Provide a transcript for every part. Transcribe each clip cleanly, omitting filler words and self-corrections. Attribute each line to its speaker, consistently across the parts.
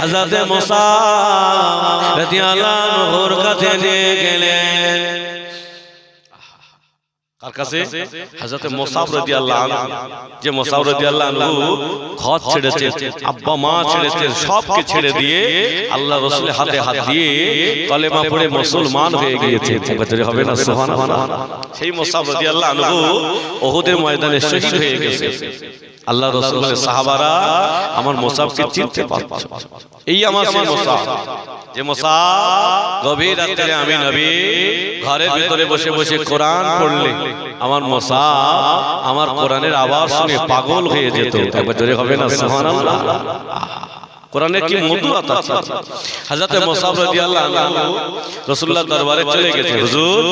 Speaker 1: হযরত মুসা রাদিয়াল্লাহু আনহুর কাছে নিয়ে গেলেন। কার কাছে? হযরত মুসা রাদিয়াল্লাহু আনহু। যে মুসা রাদিয়াল্লাহু আনহু ঘর ছেড়েছে, আব্বা মা ছেড়েছে, সবকে ছেড়ে দিয়ে আল্লাহ রাসূলের হাতে হাত দিয়ে কলেমা পড়ে মুসলমান হয়ে গিয়েছে। একবারে হবে না সুবহানাল্লাহ। সেই মুসা রাদিয়াল্লাহু আনহু উহুদের ময়দানে শহীদ হয়ে গেছে। আল্লাহ রাসূলের সাহাবারা আমার মুসাকে চিনতে পারছে। এই আমার সেই মুসা, যে মুসা গভীর রাতে আমি নবী ঘরের ভিতরে বসে বসে কোরআন পড়লে আমার মুসা আমার কোরআনের আওয়াজ শুনে পাগল হয়ে যেত। একবার জোরে হবে না সুবহানাল্লাহ। কোরআনের কি মধুরতা আছে। হযরত মুসা রাদিয়াল্লাহু আনহু রাসূলুল্লাহর দরবারে চলে গেছে, হুজুর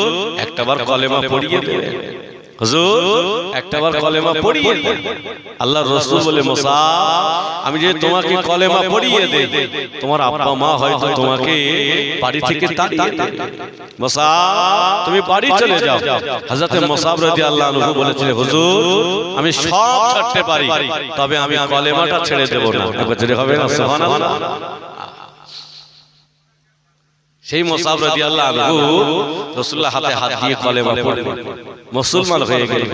Speaker 1: একটাবার কলেমা পড়িয়ে দেন, হুজুর একটাবার কলেমা পড়িয়ে দেন। আল্লাহর রাসূল বলে, মুসা আমি যে তোমাকে কলেমা পড়িয়ে দেই, তোমার আব্বা মা হয়তো তোমাকে বাড়ি থেকে তাড়িয়ে দেবে। মুসা তুমি বাড়ি চলে যাও। হযরত মুসা রাদিয়াল্লাহু আনহু বলেছিলেন, হুজুর আমি সব ছাড়তে পারি, তবে আমি কলেমাটা ছেড়ে দেব না। একবার জোরে হবে না সুবহানাল্লাহ। সেই মুসা রাদিয়াল্লাহু আনহু রাসূলুল্লাহ হাতে হাত দিয়ে কলেমা পড়লেন, মুসলমান হয়ে গেলেন।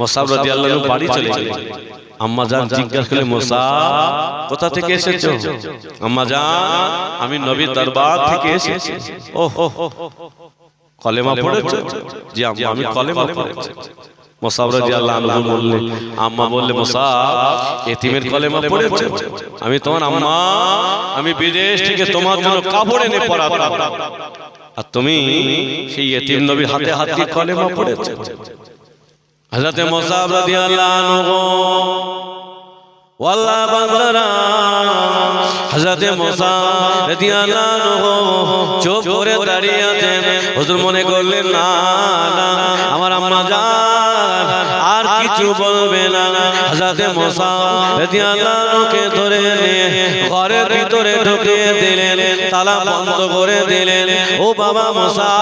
Speaker 1: মুসা রাদিয়াল্লাহু আনহু বাড়ি চলে গেলেন। আম্মা জান জিজ্ঞাসা করলেন, মুসা কোথা থেকে এসেছো? আম্মা জান আমি নবীর দরবার থেকে এসেছি। ওহো কলেমা পড়েছো? জি আম্মা আমি কলেমা পড়েছি। মুসা রাদিয়াল্লাহু আনহু বললেন, আম্মা বললে, মুসা এতিমের কলেমা পড়েছো? আমি তোমার আম্মা, আমি বিদেশ থেকে তোমার জন্য কাপড় এনে পরাতাম, আর তুমি সেই এতিম নবীর হাতে হাত দিয়ে কলেমা পড়েছো। হযরত মুসা রাদিয়াল্লাহু আনহু ওয়াল্লাহ বান্দারা, হযরত মুসা রাদিয়াল্লাহু আনহু চুপ করে দাঁড়িয়ে আছেন। হুজুর মনে করলেন না না আমার আম্মা জান আর কিছু বলবে না। হযরত মুসা রাদিয়াল্লাহু আনহুকে ধরে নিয়ে ঘরের ভিতরে ঢুকিয়ে দিলেন, তালা বন্ধ করে দিলেন। ও বাবা মুসা,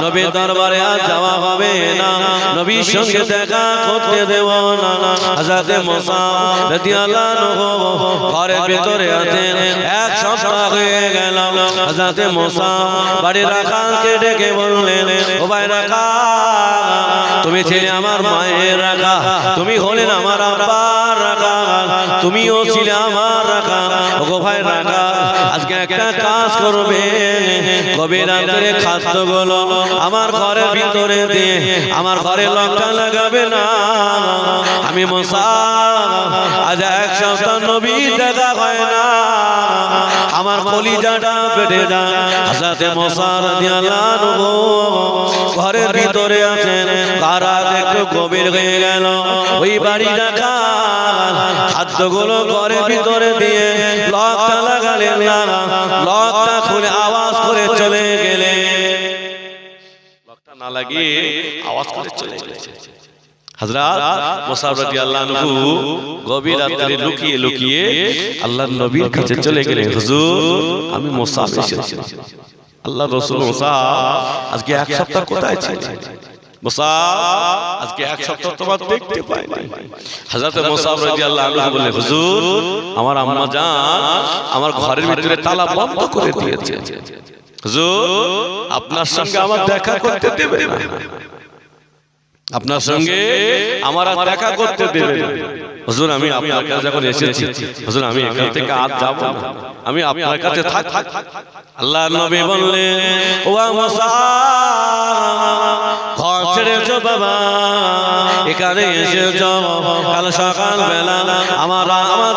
Speaker 1: নবীর দরবারে আর যাওয়া হবে না, নবীর সঙ্গে দেখা করতে দেব না। হযরত মুসা রাদিয়াল্লাহু আনহু ঘরের ভিতরে আছেন। এক সপ্তাহ হয়ে গেল। হযরত মুসা বাড়ির রাখালকে ডেকে বললেন, ও ভাই রাখাল, তুমি ছিলে আমার মায়ের রাখাল, তুমি হলেন আমার আব্বার রাখাল, তুমিও ছিলে আমার রাখাল। ও ভাই রাখাল, আজকে একটা কাজ করবে, গভীর রাতে খাদ্যগুলো আমার ঘরের ভিতরে দিয়ে আমার ঘরে লঙ্কা লাগাবে না। আমি মুসা আজ এক সপ্তাহ নবী দেখা হয় না, আমার কলিজাটা পেটে যায়। হযরত মুসা রাদিয়াল্লাহু আনহু ঘরের ভিতরে আছেন। রাত একটু গভীর হয়ে গেল। ওই বাড়ি রাখাল খাদ্যগুলো ঘরের ভিতরে দিয়ে লকটা লাগালেন না, লকটা খুলে আওয়াজ করে চলে গেলেন। লকটা না লাগিয়ে আওয়াজ করে চলে গেলেন। হযরত মুসা রাদিয়াল্লাহু আনহু গভীর রাতে লুকিয়ে লুকিয়ে আল্লাহর নবীর কাছে চলে গেলেন, হুজুর আমি মুসা এসেছি। আল্লাহর রাসূল, মুসা আজকে এক সপ্তাহ কোথায় ছিলে? মুসা আজকে এক সপ্তাহ তোমার দেখতে পাই নাই। হযরত মুসা রাদিয়াল্লাহু আনহু বললেন, হুজুর আমার আম্মা জান আমার ঘরের ভিতরে তালা বন্ধ করে দিয়েছে, হুজুর আপনার সঙ্গে আমার দেখা করতে দেবে না, আপনার সঙ্গে আমার আর দেখা করতে দেবে না। হুজুর আমি আপনার কাছে যখন এসেছি, হুজুর আমি এখান থেকে আর যাব না, আমি আপনার কাছে থাক। আল্লাহর নবী বললেন, ও মুসা ঘর ছেড়েছো বাবা, এখানে এসেছো, কাল সকাল বেলা আমার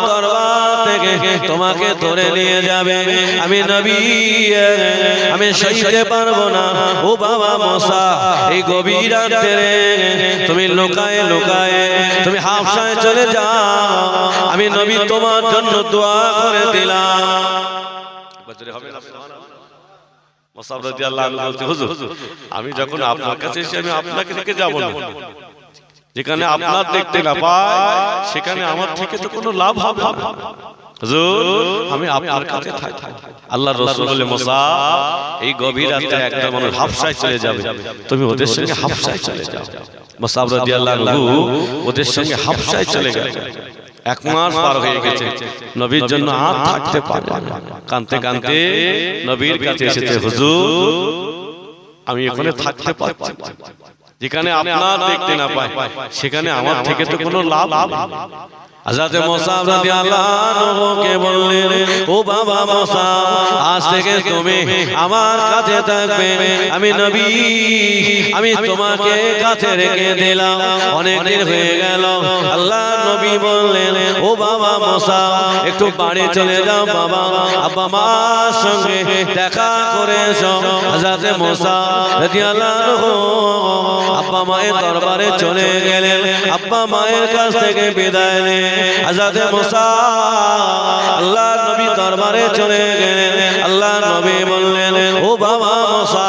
Speaker 1: দরবার থেকে তোমাকে ধরে নিয়ে যাবে, আমি নবী আমি সইতে পারবো না। ও বাবা মুসা এই গভীর রাতে তুমি লুকায়ে লুকায়ে তুমি হাবশায় চলে যাও, আমি নবী তোমার জন্য দোয়া করে দিলাম। মুসা রাদিয়াল্লাহু আনহু বলতে, হুজুর আমি যখন আপনার কাছে এসে আমি আপনাকে রেখে যাব না, যেখানে আপনার দেখতে না পাই সেখানে আমার থেকে তো কোনো লাভ হবে না, হুজুর আমি আপনার কাছে থাকি। আল্লাহর রাসূল বলে, মুসা এই গভীর রাতে একটা মানুষ হাবশায় চলে যাবে, তুমি ওদের সঙ্গে হাবশায় চলে যাও। মুসা রাদিয়াল্লাহু আনহু ওদের সঙ্গে হাবশায় চলে গেলেন। 1 মাস পার হয়ে গেছে, নবীর জন্য আর থাকতে পারে না। কাঁদতে কাঁদতে নবীর কাছে এসেছে, হুজুর আমি এখানে থাকতে পারছি না, যেখানে আপনার দেখতে না পাই সেখানে আমার থেকে তো কোনো লাভ নেই। হযরত মুসা রাদিয়াল্লাহু আনহু কে বললেন, ও বাবা মুসা, আজ থেকে তুমি আমার কাছে থাকবে, আমি নবী, আমি তোমাকে কাছে রেখে দিলাম, অনেক দিন হয়ে গেল। আল্লাহর নবী বললেন, ও বাবা মুসা, একটু বাড়ি চলে যাও বাবা, আব্বা মার সঙ্গে দেখা করে এসো। হযরত মুসা রাদিয়াল্লাহু আনহু আব্বা মায়ের দরবারে চলে গেলেন, আব্বা মায়ের কাছ থেকে বিদায় নিয়ে হযরত মুসা আল্লাহর নবী দরবারে চলে গেলেন। আল্লাহর নবী বললেন, ও বাবা মুসা,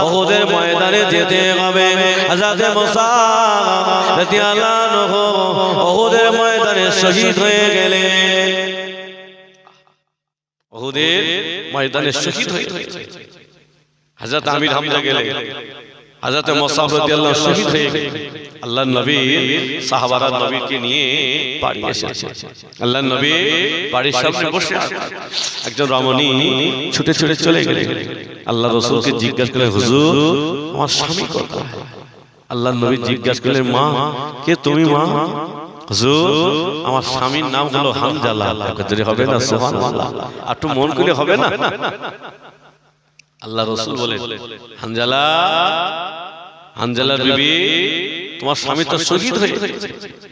Speaker 1: উহুদের ময়দানে যেতে হবে। হযরত মুসা রাদিয়াল্লাহু আনহু উহুদের ময়দানে শহীদ হয়ে গেলেন, উহুদের ময়দানে শহীদ হয়ে গেলেন। হযরত আমির হামজা গেলেন, হযরত মুসা রাদিয়াল্লাহু আনহু শহীদ হয়ে গেলেন। আল্লাহর নবী সাহাবারা নবীকে নিয়ে বাড়ি এসেছে। আল্লাহর নবী বাড়ির সামনে বসে আছেন, একজন রমণী ছুটে ছুটে চলে গেলেন। আল্লাহ রাসূলকে জিজ্ঞাসা করলেন, হুজুর আমার স্বামী কোথায়? আল্লাহর নবী জিজ্ঞাসা করলেন, মা কে তুমি? মা, হুজুর আমার স্বামীর নাম হলো হানজালা। যদি হবে না সুবহানাল্লাহ, একটু মন করে হবে না? আল্লাহ রাসূল বলেন, হানজালা, হানজালার বিবি, তোমার স্বামী তো শহীদ হয়ে গেছে।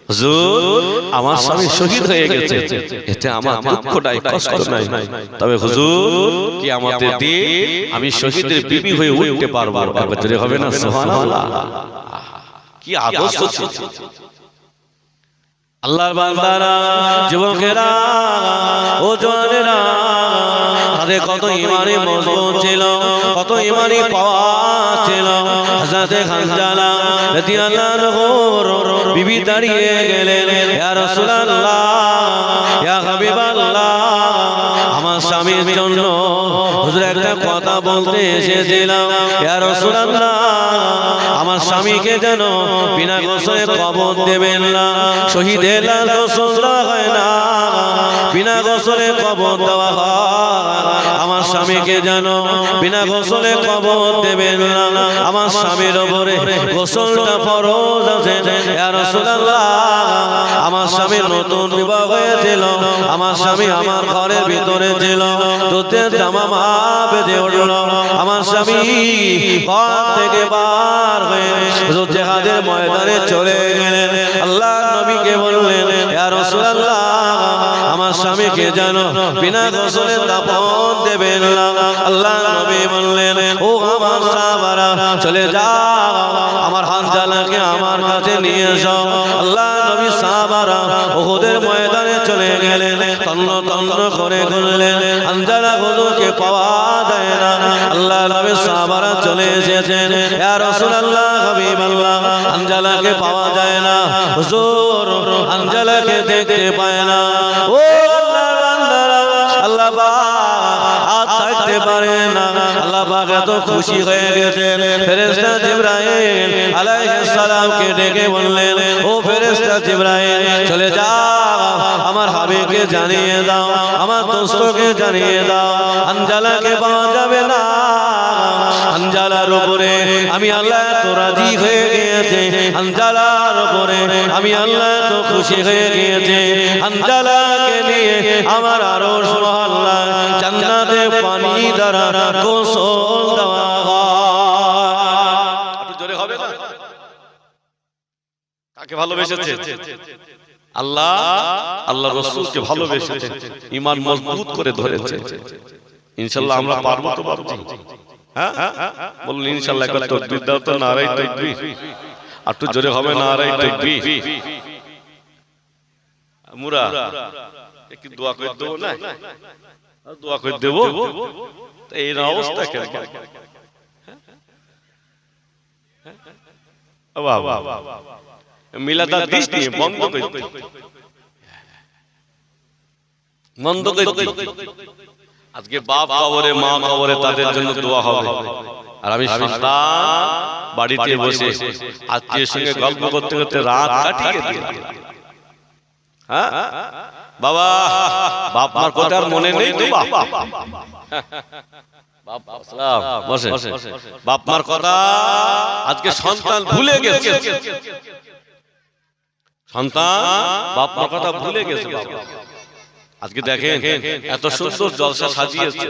Speaker 1: হুজুর আমার স্বামী শহীদ হয়ে গেছে, এতে আমার দুঃখ নাই, কষ্ট নাই, তবে হুজুর কিয়ামতের দিন আমি শহীদের বিবি হয়ে উঠতে পারবো। যদি হবে না সুবহানাল্লাহ, কি আদর্শ ছিল আল্লাহর বান্দারা, যুবকেরা, ও জওয়ানেরা, তাদের কত ইমানি মজবুত ছিল, কত ইমানি পাওয়ার ছিল। হযরত হানজালা রাদিয়াল্লাহু আনহু বিবি দাঁড়িয়ে গেলেন, ইয়া রাসূলুল্লাহ, ইয়া হাবিবাল্লাহ, আমার স্বামীর জন্য হুজুর একটা কথা বলতে এসেছিলাম। ইয়া রাসূলুল্লাহ, আমার স্বামীকে যেন বিনা গোসলে কবর দেবেন না, শহীদের লাশ গোসল হয় না, বিনা গোসলে কবর দেওয়া হয়। আমার স্বামীকে যেন বিনা গোসলে কবর দেবেন না, আমার স্বামীর উপরে গোসলটা ফরজ আছে। ইয়া রাসূলুল্লাহ, আমার স্বামী নতুন বিবাহ হয়েছিল, আমার স্বামী আমার ঘরের ভিতরে ছিল, দুধের জামা মা বেঁধে উঠল, আমার স্বামী ঘর থেকে বার হয়ে জিহাদের ময়দানে চলে গেলেন। আল্লাহর নবীকে বললেন, ইয়া রাসূলুল্লাহ, আমার স্বামীকে যেন বিনা গোসলে দাফন দেবেন না। আল্লাহর নবী বললেন, ও আমার সাহাবারা, চলে যাও, আমার হানজালাকে আমার কাছে নিয়ে এসো। আল্লাহর নবী সাহাবারা উহুদের ময়দানে চলে গেলেন, তন্ন তন্ন করে খুঁজলেন, হানজালা হুজুরকে পাওয়া যায় না। আল্লাহর নবী সাহাবারা চলে এসেছেন, ইয়া রাসূলুল্লাহ, হাবিবাল্লাহ, হানজালাকে পাওয়া যায় না, হুজুর হানজালাকে দেখতে পায় না। ও আল্লাহর বান্দারা, আল্লাহ পাক আর থাকতে পারে না। আল্লাহ পাক এত খুশি হয়ে গেছেন, ফেরেশতা জিবরাইল আলাইহিস সালামকে ডেকে বললেন, ও ফেরেশতা জিবরাইল, চলে যাও, আমার হাবিবকে জানিয়ে দাও, আমার দোস্তকে জানিয়ে দাও, হানজালাকে পাওয়া যাবে না। হানজালার উপরে আমি আল্লাহ এত রাজি হয়ে গিয়েছে, হানজালার উপরে আমি আল্লাহ এত খুশি হয়ে গিয়েছে, হানজালাকে নিয়ে আমার আরশ মহল্লা জান্নাতে পানি দ্বারা গোসল দেওয়া হয়। একটু জোরে হবে না? কাকে ভালোবেসেছে? আল্লাহ, আল্লাহ রাসূলকে ভালোবেসেছে, ঈমান মজবুত করে ধরেছে। ইনশাআল্লাহ আমরা পারবো তো বাবজি? হ্যাঁ বলুন ইনশাআল্লাহ। একবার তাকবীর দাও তো, নারায়ে তাকবীর। একটু জোরে হবে, নারায়ে তাকবীর। মুরা একটু দোয়া করে দেবো না? দোয়া করে দেবো, এই অবস্থা কেন? মিলাদাত দিস নিয়ে বন্ধ করে বন্ধ করে। আজকে বাপ কবরে, মা কবরে, তাদের জন্য দোয়া হবে। আর আমি সন্তান বাড়িতে বসে আত্মীয়ের সঙ্গে গল্প করতে করতে রাত কাটিয়ে দিলাম। হ্যাঁ বাবা, বাপ মার কথা আর মনে নেই তো? বাপ মার কথা আজকে সন্তান ভুলে গেছে, সন্তান বাপ মার কথা ভুলে গেছে। আজকে দেখেন এত সুন্দর জলসা সাজিয়েছে,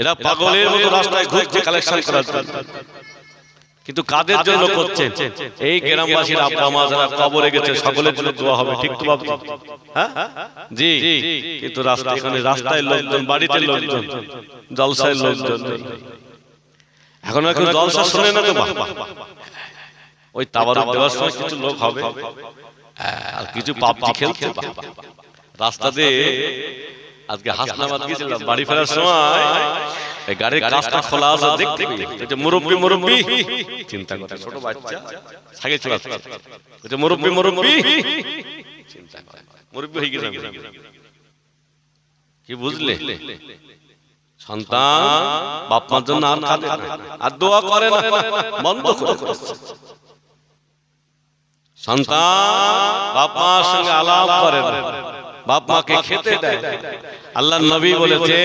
Speaker 1: এরা পাগলের মতো রাস্তায় ঘুরছে কালেকশন করার জন্য, কিন্তু কাদের জন্য করছে? এই গ্রামবাসীর আব্বা মা যারা কবরে গেছে সকলের জন্য দোয়া হবে, ঠিক তো বাবা? হ্যাঁ জি, কিন্তু রাস্তায় এখানে রাস্তায় লোকজন, বাড়িতে লোকজন, জলসায় লোকজন, এখন এখন জলসা শুনে না তো বাবা। ওই তাবারুক দেওয়ার সময় কিছু লোক হবে আর কিছু পাবজি খেলছে রাস্তাতে। আজকে হাসনাবাদ গেছিলাম, বাড়ি ফেরার সময় এই গাড়ির কাঁচটা খোলা আছে, দেখতে এটা মুরব্বি মুরব্বি চিন্তা করে, ছোট বাচ্চা সাইকেল চালাচ্ছে, এটা মুরব্বি মুরব্বি চিন্তা করে, মুরব্বি হয়ে গেছে। কি বুঝলে? সন্তান বাপ মার জন্য আর কাঁদে না, আর দোয়া করে না, বন্ধ করে। সন্তান বাপ মার সঙ্গে আলাপ করে না, বাপ মাকে খেতে দেয়। আল্লাহর নবী বলেছে,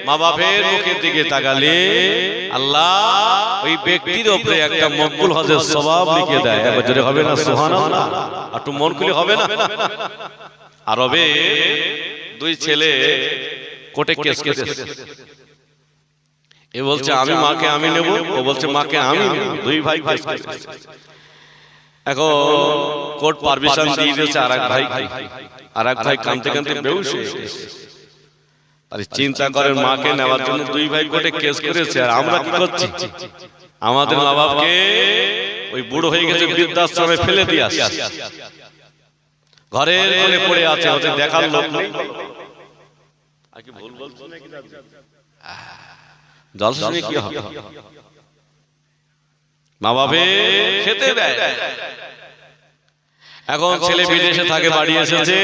Speaker 1: মা বাপের মুখের দিকে তাকালে আল্লাহ ওই ব্যক্তির উপরে একটা মকবুল হজের সওয়াব লিখে দেয়। একবার জোরে হবে না সুবহানাল্লাহ? আর একটু মন খুলে হবে না? আরবে দুই ছেলে কোর্টে কেস করেছে, এ বলছে আমি মাকে আমি নেব, ও বলছে মাকে আমি নেব, দুই ভাই কেস করেছে। এখন কোর্ট পারমিশন দিয়ে দিয়েছে আর এক ভাই কাঁদতে কাঁদতে বেহুশ হয়ে গেছে। তাহলে চিন্তা করেন, মাকে নেওয়ার জন্য দুই ভাই কোর্টে কেস করেছে, আর আমরা কি করছি? আমাদের মা বাপকে ওই বুড়ো হয়ে গেছে বৃদ্ধাশ্রমে ফেলে দিয়ে আসি, ঘরের কোণে পড়ে আছে, ওদের দেখার লোক নেই। আর কি ভুল বলছো নাকি? জলসা নিয়ে কি হবে? মা বাপে খেতে দেয়। এখন ছেলে বিদেশে থাকে, বাড়ি এসেছে,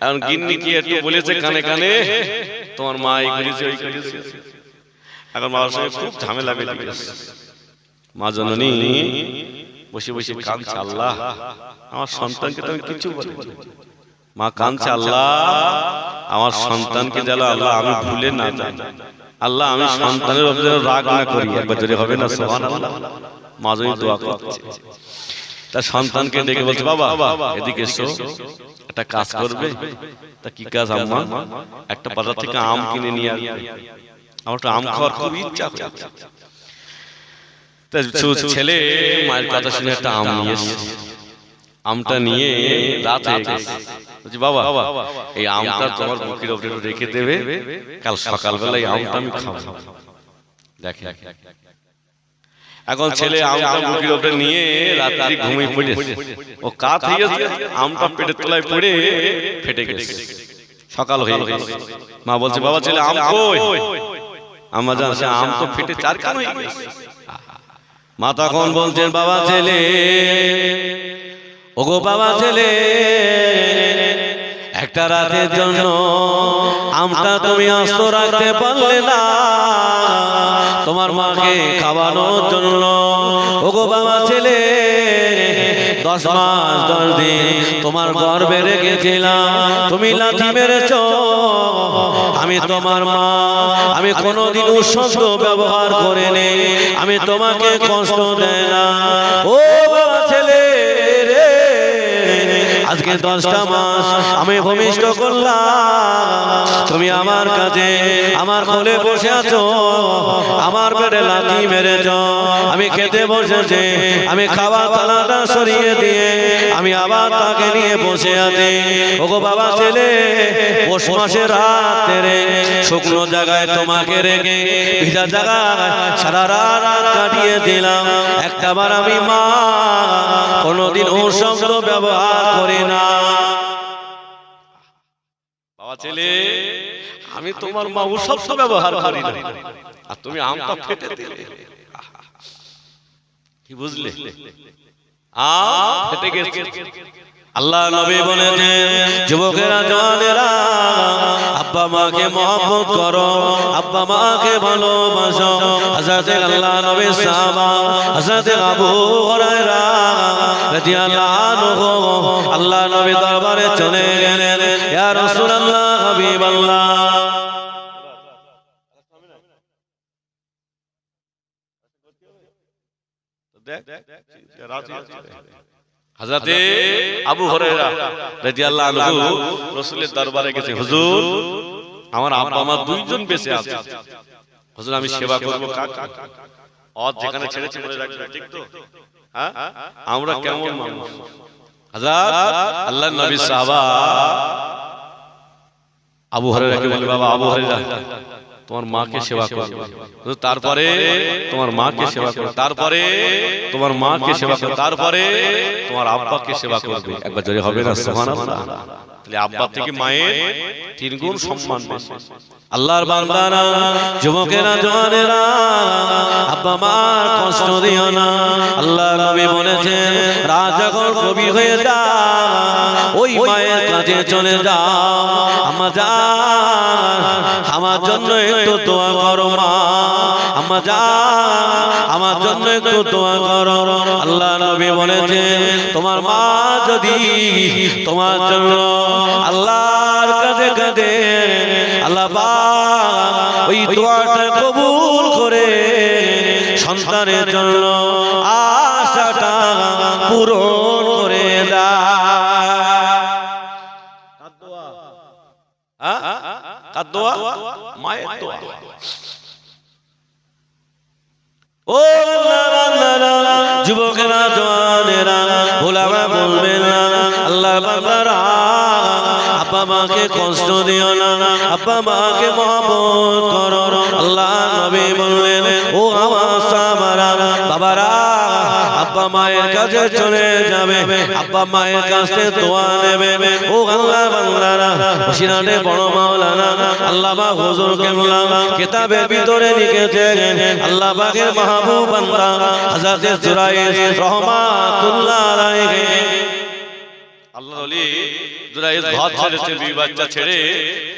Speaker 1: এখন গিন্নি কি একটু বলেছে কানে কানে, তোমার মা এই করেছে ওই করেছে। এখন মার সঙ্গে খুব ঝামেলা বেঁধে গেছে। মা জননী বসে বসে কাঁদছে, আল্লাহ আমার সন্তানকে তো আমি কিছু বলিনি। মা কাঁদছে, আল্লাহ আমার সন্তানকে যেন আল্লাহ আমি ভুলে না যাই, আল্লাহ আমি সন্তানের উপর যেন রাগ না করি। একবার জোরে হবে না সুবহানাল্লাহ? মা জননী দোয়া করছে, তার সন্তানকে ডেকে বলছে, বাবা এদিকে এসো, একটা কাজ করবে। তা কি কাজ আম্মা? একটা বাজার থেকে আম কিনে নিয়ে আসবে, আমার তো আম খাওয়ার খুব ইচ্ছা হচ্ছে। ছেলে মায়ের কথা শুনে একটা আম নিয়ে এসেছে, আমটা নিয়ে রাত হয়ে গেছে, বলছি বাবা এই আমটা তোমার বুকের উপরে রেখে দেবে, কাল সকালবেলা এই আমটা আমি খাবো। দেখে এখন ছেলে আমটা বুকের উপরে নিয়ে রাত্রি ঘুমিয়ে পড়েছে, ও কাত হয়ে গেছে, আমটা পেটের তলায় পড়ে ফেটে গেছে, সকাল হয়ে গেছে। মা বলছে, বাবা ছেলে আম কই? আম্মা জানছে আম তো ফেটে চারখান হয়ে গেছে। মা তখন বলছেন, বাবা ছেলে, ওগো বাবা ছেলে, একটা রাতের জন্য আমটা তুমি আস্ত রাখতে পারলে না তোমার মাকে খাওয়ানোর জন্য। ওগো বাবা ছেলে, 10 মাস 10 দিন তোমার গর্ভে রেখেছিলাম, তুমি লাথি মেরেছ, আমি তোমার মা, আমি কোনোদিন শব্দ ব্যবহার করে নেই, আমি তোমাকে কষ্ট দেয় না। ও বাবা ছেলে রে, আজকে 10টা মাস আমি ভূমিষ্ঠ করলাম, তুমি আমার কাছে আমার কোলে বসে আছো, আমার পেটে লাথি মেরেছ, আমি খেতে বসেছি, আমি খাবার থালাটা সরিয়ে দিয়ে আমি আবার তাকে নিয়ে বসে আছি। ওগো বাবা ছেলে, পৌষ মাসের রাতে রে শুকনো জায়গায় তোমাকে রেখে ভিজা জায়গায় সারা রাত কাটিয়ে দিলাম, একটাবার আমি মা কোনোদিন ও শব্দ ব্যবহার করি না। বাবা ছেলে, আমি তোমার মা ও শব্দ ব্যবহার করি না, আর তুমি আমটা ফেটে দিলে। কি বুঝলে? আম ফেটে গেছে, আল্লাহ নবী বলেছেন যুবকেরা জওয়ানেরা আব্বা মাকে মহব্বত করো, আব্বা মাকে ভালোবাসো। হযরত আল্লাহ নবী সাহাবা হযরত আবু হুরায়রা রাদিয়াল্লাহু আনহু আল্লাহ নবী দরবারে চলে গেলেন, ইয়া রাসূলুল্লাহ হাবিবাল্লাহ হযরত আবু হুরায়রা রাদিয়াল্লাহু আনহু রাসূলের দরবারে গেছে, হুজুর আমার আব্বা মা দুইজন বেঁচে আছে, হুজুর আমি সেবা করব কাকে? আর যেখানে ছেড়েছি মনে রাখবেন, ঠিক তো? হ্যাঁ, আমরা কেমন মানুষ? হযরত আল্লাহর নবী সাহাবা আবু হুরায়রাকে বলে, বাবা আবু হুরায়রা তোমার মাকে সেবা করো, তারপরে তোমার মাকে সেবা করো, তারপরে তোমার মাকে সেবা করো, তারপরে তোমার আব্বাকে সেবা করবে। একবার জোরে হবে না সুবহানাল্লাহ? তাহলে আব্বা থেকে মায়ের 3 গুণ সম্মান বেশি। আল্লাহর বান্দারা যুবকেরা জওয়ানেরা আব্বা মার কষ্ট দিও না। আল্লাহর নবী বলেছেন রাত যখন কবি হয়ে যায় ওই মায়ের কাছে চলে যাও, আম্মা জান আমার জন্য একটু দোয়া করো মা, আম্মা জান আমার জন্য একটু দোয়া করো। আল্লাহর নবী বলেছেন তোমার মা যদি তোমার জন্য আল্লাহর কাছে কাঁদে, আল্লাহ পাক ওই দোয়াটা কবুল করে সন্তানের জন্য আশাটা পূরণ করে দেয়। কার দোয়া? মায়ের দোয়া। ও বান্দারা যুবকেরা জওয়ানেরা ওলামা বলবেন না, আল্লাহর বান্দারা আব্বা মাকে কষ্ট দিও না, আব্বা মাকে মহব্বত করো। আল্লাহ নবী বললেন ও আমার সাহাবারা বাবারা আব্বা মায়ের কাছে চলে যাবে, আব্বা মায়ের কাছে দোয়া নেবে। ও আল্লাহ বান্দারা বসিরানে বড় মাওলানা আল্লাহ পাক হুজুর কেবলা কিতাবের ভিতরে লিখেছেন আল্লাহ পাকের মাহবুব বান্দা হযরত জুরাইজ রাহমাতুল্লাহ আলাইহি, আল্লাহর ওলি জুরাইজ ঘর ছেড়েছে, বিবি বাচ্চা ছেড়ে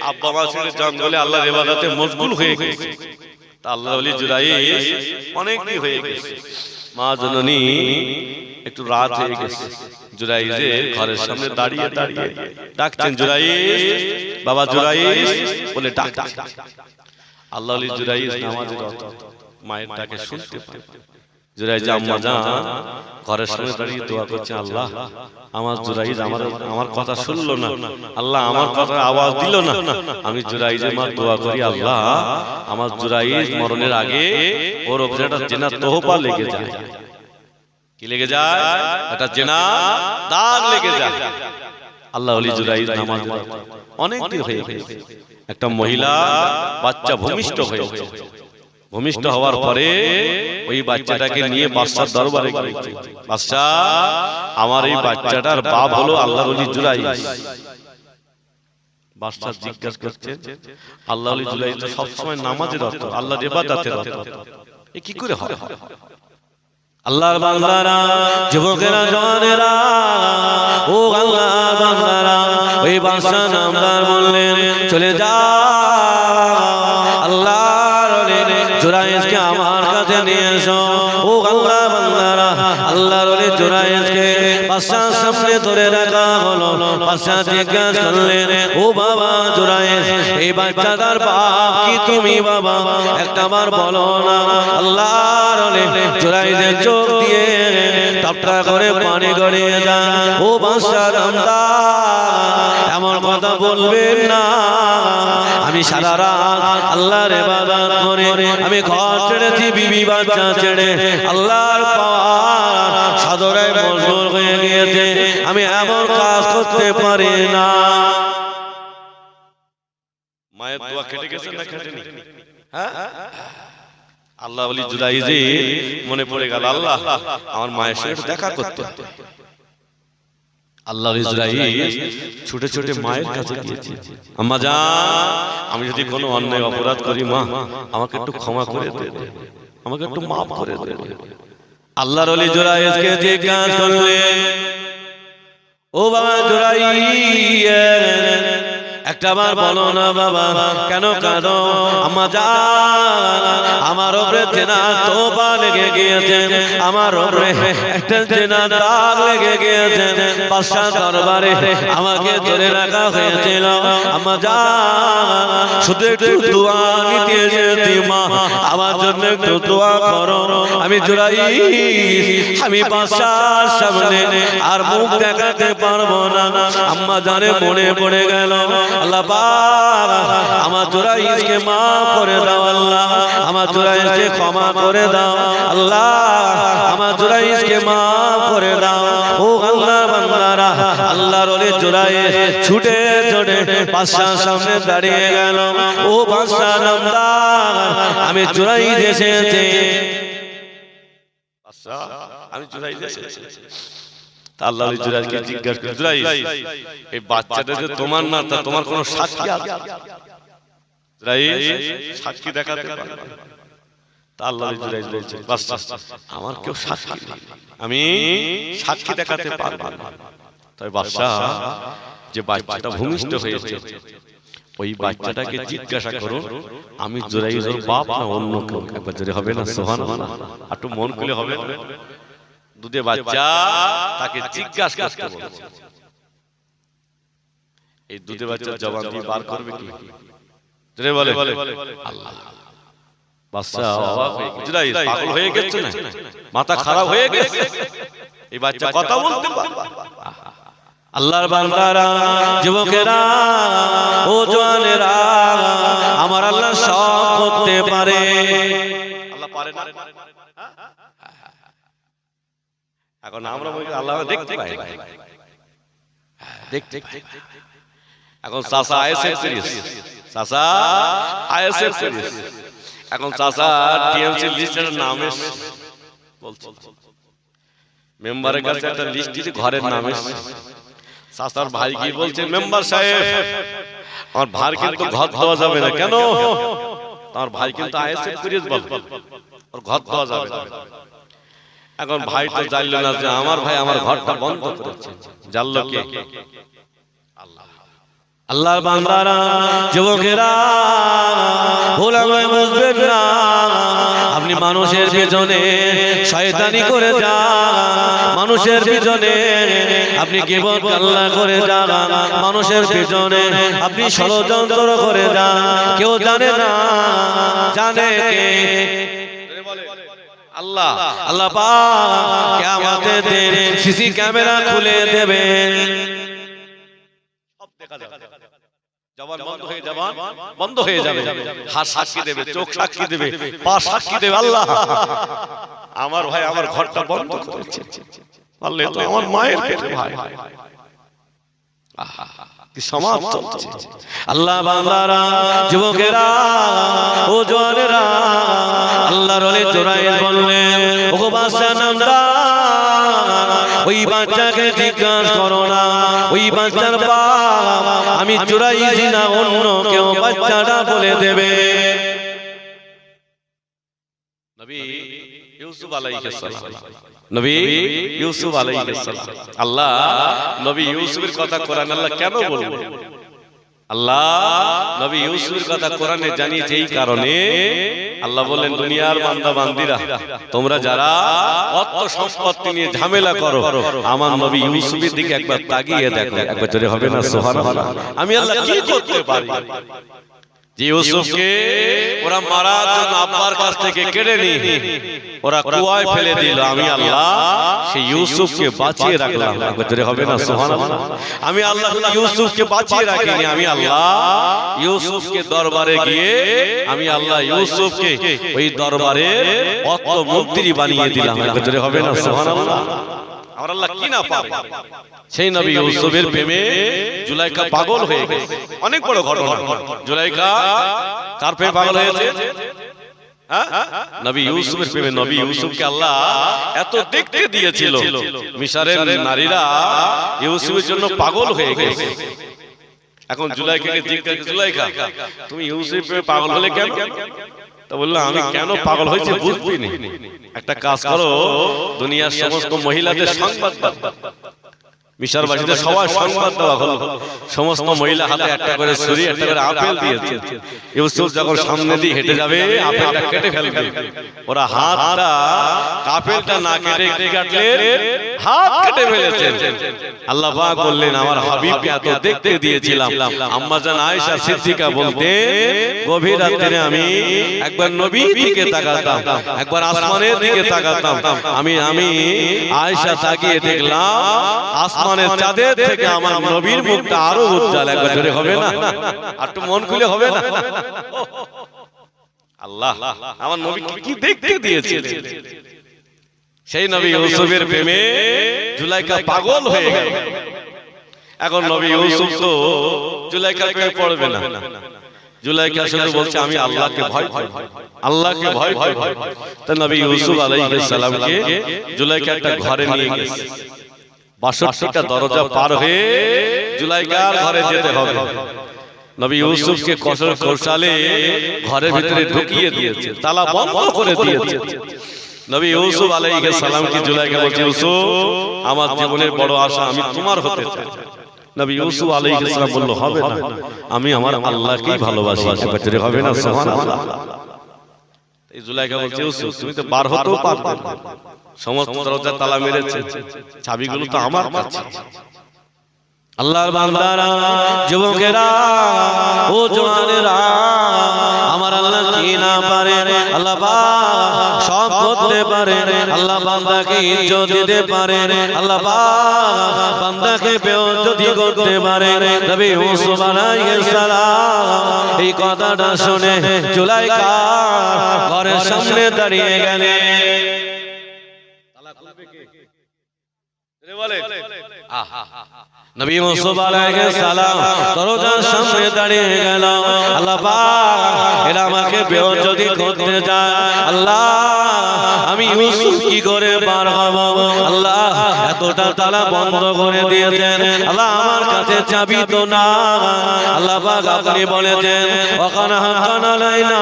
Speaker 1: আব্বা মা ছেড়ে জঙ্গলে আল্লাহর ইবাদতে মশগুল হয়ে গেছে। তা আল্লাহর ওলি জুরাইজ অনেক কি হয়ে গেছে, মা জননী একটু রাত হয়ে গেছে, জুরাইজের ঘরের সামনে দাঁড়িয়ে দাঁড়িয়ে ডাকছেন জুরাইজ, বাবা জুরাইজ বলে ডাকছেন। আল্লাহর ওলি জুরাইজ নামাজে রত, মায়ের ডাকে শুনতে পায়। জুরাইজ আম্মা জান ঘরের সামনে দাঁড়িয়ে দোয়া করছে, আল্লাহ আমার জুরাইজ আমার কথা শুনলো না, আল্লাহ আমার কথা আওয়াজ দিল না। আমি জুরাইজের মা দোয়া করি, আল্লাহ আমার জুরাইজ মরণের আগে ওর উপরে একটা জিনা তোহফা লেগে যায়। কি লেগে যায়? একটা জিনা দাগ লেগে যায়। আল্লাহ ওলি জুরাইজ নামাজ অনেক দিন হয়ে গেছে, একটা মহিলা বাচ্চা ভূমিষ্ঠ হয়েছে। ভূমিষ্ঠ হওয়ার পরে ওই বাচ্চাটাকে নিয়ে বাদশার দরবারে গিয়েছে, বাদশা আমার এই বাচ্চাটার বাপ হলো আল্লাহর ওলি জুরাইজ। বাদশা জিজ্ঞাসা করছে, আল্লাহর ওলি জুরাইজ তো সবসময় নামাজে রত, আল্লাহর ইবাদতে রত, এ কি করে হয়? আল্লাহর বান্দারা যুবকেরা জওয়ানেরা ও আল্লাহর বান্দারা ওই বাদশা নামদার বললেন চলে যা, আল্লাহর ওলি জুরাইজকে আমার কাছে নিয়ে এসো। ও আল্লাহর বান্দারা আল্লাহর ওলি জুরাইজকে বাদশার সামনে ধরে রাখা হলো। বাদশা জিজ্ঞাসা করলেন ও বাবা জুরাইজ এই বাচ্চাটার বাপ কি তুমি বাবা? একটাবার বলো না। আল্লাহর ওলি জুরাইজের চোখ দিয়ে টপকা করে পানি গড়িয়ে যায়। ও বাদশা নামদার এমন কথা বলবেন না, আমি সারা রাত আল্লাহর ইবাদত করে আমি ঘর ছেড়েছি, বিবি বাচ্চা ছেড়ে আল্লাহর পাওয়ার সাদরে মশগুল হয়ে গিয়েছে, আমি এমন কাজ করতে পারি না। মায়ের দোয়া কেটে গেছে না কেটেনি? হ্যাঁ, আল্লাহ ওলি জুরাইজি মনে পড়ে গেল, আল্লাহ আমার মায়ের সাথে দেখা করতে। আল্লাহ ইসরাইল ছুটে ছুটে মায়ের কাছে গিয়েছে, আম্মা জান আমি যদি কোনো অন্যায় অপরাধ করি মা আমাকে একটু ক্ষমা করে দে, আমাকে একটু মাফ করে দে। আল্লাহর ওলি জুরাইজকে জিজ্ঞাসা করলেন ও ও বাবা জুরাইয়া একটা বার বলো না বাবা কেন কাঁদো? আম্মা জান আমার উপরে জেনা তোবা লেগে গিয়েছে, আমার উপরে একটা জেনা দাগ লেগে গিয়েছে, বাদশা দরবারে আমাকে ধরে রাখা হয়েছিল। আম্মা জান শুধু একটু দোয়া নিতে এসেছি মা, আমার জন্য একটু দোয়া করো। আমি জুরাইয়া আমি বাদশার সামনে আর মুখ দেখাতে পারবো না। আম্মা জানে মনে পড়ে গেল আল্লাহ পাক আমার জুরাইয়াকে মাফ করে দাও, আল্লাহ আমার জুরাইয়াকে ক্ষমা করে দাও, আল্লাহ আমার জুরাইয়াকে মাফ করে দাও। ও আল্লাহ বান্দারা আল্লাহর ওলি জুরাইয়া ছুটে ছুটে বাদশার সামনে দাঁড়িয়ে গেল। ও বাদশা নামদার আমি জুরাইয়া এসেছি, আমি জুরাইয়া এসেছি। আল্লাহ জুরাইয়াকে জিজ্ঞাসা করে জুরাইয়া এই বাচ্চাটা যে তোমার না তা তোমার কোনো সাক্ষী আছে? জুরাইয়া সাক্ষী দেখাতে পারবে? তা আল্লাহ জুরাইয়া বলছে বাদশা আমার কেউ সাক্ষী নেই, আমি সাক্ষী দেখাতে পারবো না। তাই বাদশা যে বাচ্চাটা ভূমিষ্ঠ হয়েছে ওই বাচ্চাটাকে জিজ্ঞাসা করো আমি জুরাইয়ার বাপ না অন্য কেউ। একবার জোরে হবে না সুবহানাল্লাহ? একটু মন খুলে হবে না? দুধে বাচ্চা তাকে জিজ্ঞাসা করতে বলছে। এই দুধে বাচ্চার জবান দিয়ে বার করবে কি? জোরে বলে আল্লাহ। বাচ্চা অবাক হয়ে গেছে, জুরাইয়া পাগল হয়ে গেছে না, মাথা খারাপ হয়ে গেছে, এই বাচ্চা কথা বলতে পারে? আল্লাহর বান্দারা যুবকেরা ও জওয়ানেরা আমার আল্লাহ সব করতে পারে। আল্লাহ পারে না? এখন আমরা বলি আল্লাহ দেখতে পাই না, দেখতে এখন চাচা আইএসএফ করিস, চাচা আইএসএফ করিস, এখন চাচা টিএমসি লিস্টের নাম এসে বলছে মেম্বারের কাছে একটা লিস্ট দিতে ঘরের নাম এসে চাচার ভাই কি বলছে মেম্বার সাহেব আমার ভাই কিন্তু ঘর দেওয়া যাবে না। কেন? তার ভাই কিন্তু আইএসএফ করিস বল, ওর ঘর দেওয়া যাবে না। এখন ভাই তো জানলো না যে আমার ভাই আমার ঘরটা বন্ধ করেছে, জানলো কে? আল্লাহ। আল্লাহর বান্দারা যুবকেরা ভোলাময় বুঝবেন না, আপনি মানুষের পেছনে শয়তানি করে যান, মানুষের পেছনে আপনি গীবত আল্লাহ করে যান, মানুষের পেছনে আপনি ষড়যন্ত্র করে যান, কেউ জানে না, জানে কে? আল্লাহ। আল্লাহ পাক কিয়ামতের দিন সিসি ক্যামেরা খুলে দেবেন, সব দেখা যাবে, জবান বন্ধ হয়ে জবান বন্ধ হয়ে যাবে, হাত সাক্ষী দেবে, চোখ সাক্ষী দেবে, পা সাক্ষী দেবে আল্লাহ আমার ভাই আমার ঘরটা বন্ধ করেছে, আল্লাহ তো আমার মায়ের পেটে ভাই। কি সমাজ চলছে। আল্লাহ বান্দারা যুবকেরা ও জওয়ানেরা আল্লাহর ওলি জুরাইয়া বললেন ও বাদশা নামদার ওই বাচ্চাকে জিজ্ঞাসা করো না ওই বাচ্চার বাপ আমি জুরাইয়া না অন্য কেউ বাচ্চাটা বলে দেবে। নবী ইউসুফ আলাইহিস সালাম, নবী ইউসুফ আলাইহিস সালাম, আল্লাহ নবী ইউসুফের কথা কোরআন আল্লাহ কেন বললেন? আল্লাহ নবী ইউসুফের কথা কোরআনে জানিয়েছে এই কারণে আল্লাহ বলেন দুনিয়ার বান্দা বান্দিরা তোমরা যারা অর্থ সম্পত্তি নিয়ে ঝামেলা করো আমার নবী ইউসুফের দিকে একবার তাকিয়ে দেখো, একবার জোরে হবে না সুবহানাল্লাহ? আমি আল্লাহ কি করতে পারি? যে ইউসুফকে ওরা মারার জন্য আব্বার কাছ থেকে কেড়ে নিয়ে ওরা কুয়ায় ফেলে দিল, আমি আল্লাহ সেই ইউসুফকে বাঁচিয়ে রাখলাম, একবার জোরে হবে না সুবহানাল্লাহ? আমি আল্লাহ ইউসুফকে বাঁচিয়ে রাখিনি, আমি আল্লাহ ইউসুফকে দরবারে গিয়ে আমি আল্লাহ ইউসুফকে ওই দরবারে অত মন্ত্রী বানিয়ে দিলাম, একবার জোরে হবে না সুবহানাল্লাহ? আমার আল্লাহ কি না পাবে? সেই নবী ইউসুফের প্রেমে জুলাইখা পাগল হয়ে গেছে, অনেক বড় ঘটনা। জুলাইখা কার প্রেমে পাগল হয়েছে? নবী ইউসুফের প্রেমে। নবী ইউসুফকে আল্লাহ এত দেখতে দিয়েছিল, মিশরের নারীরা ইউসুফের জন্য পাগল হয়ে গেছে। এখন জুলাইখাকে জিজ্ঞাসা, জুলাইখা তুমি ইউসুফের প্রেমে পাগল হলে কেন? তা বললো আমি কেন পাগল হয়েছি বুঝবি না, একটা কাজ করো দুনিয়ার সমস্ত মহিলাদের সংবাদ দাও, মিশরবাসীতে সবাই সংবাদ দেওয়া হলো, সমস্ত মহিলা হাতে একটা করে ছুরি একটা করে আপেল দিয়েছে। ইউসুফ যখন সামনে দিয়ে হেঁটে যাবে আপেলটা কেটে ফেলবে, ওরা হাতটা আপেলটা না কেটে কাটলে হাত কেটে ফেলেছেন। আল্লাহ পাক বললেন আমার হাবিবকে এত দেখতে দিয়েছিলাম। আম্মা জান আয়েশা সিদ্দিকা বলতেন গভীর রাতে আমি একবার নবীর দিকে তাকাতাম, একবার আসমানের দিকে তাকাতাম। আমি আয়েশা তাকিয়ে দেখলাম আসমানের চাঁদের থেকে আমার নবীর মুখটা আরো উজ্জ্বল। একবার জোরে হবে না? আর একটু মন খুলে হবে না? আল্লাহ আমার নবীকে কি দেখতে দিয়েছে। সেই নবী ইউসুফের প্রেমে জুলাইখা পাগল হয়ে গেল। এখন নবী ইউসুফ তো জুলাইখার প্রেমে পড়বে না। জুলাইখা শুধু বলছে আমি আল্লাহকে ভয় ভয়, আল্লাহকে ভয় ভয়। তো নবী ইউসুফ আলাইহিস সালামকে জুলাইখা একটা ঘরে নিয়ে গেছে। ৬২টা দরজা পার হয়ে জুলাইখার ঘরে যেতে হবে। নবী ইউসুফকে কৌশলে ঘরের ভিতরে ঢুকিয়ে দিয়েছে, তালা বন্ধ করে দিয়েছে। নবী ইউসুফ আলাইহিস সালামকে জুলাইখা বলছে ইউসুফ আমার জীবনের বড় আশা আমি তোমার হতে চাই। নবী ইউসুফ আলাইহিস সালাম বলল হবে না, আমি আমার আল্লাহকেই ভালোবাসি। একবারে হবে না সুবহানাল্লাহ। এই জুলাইখা বলছে ইউসুফ তুমি তো বার হতেও পারবে না, সমস্ত দরজা তালা মেরেছে, চাবিগুলো তো আমার কাছে। আল্লাহর বান্দারা, যুবকেরা, ও জওয়ানেরা, আমার আল্লাহ কি না পারে? আল্লাহ পাক সব করতে পারে। আল্লাহ বান্দাকে ইজ্জত দিতে পারে, আল্লাহ পাক বান্দাকে বেইজ্জতি করতে পারে। নবী ইউসুফ আলাইহিস সালাম এই কথাটা শুনে জুলাইখা ঘরের সামনে দাঁড়িয়ে গেলেন। তালা খুলবে কে? বলে নবী ইউসুফ আলাইহিস সালাম দরজার সামনে দাঁড়িয়ে গেল। আল্লাহ পাক এরা আমাকে বেইজ্জতি করতে যায়, আল্লাহ আমি ইউসুফ কি করে বার হব? আল্লাহ এতটা তালা বন্ধ করে দিয়েছেন, আল্লাহ আমার কাছে চাবি তো না। আল্লাহ পাক আপনি বলেছেন ওয়াকানা হাক্কান আলাইনা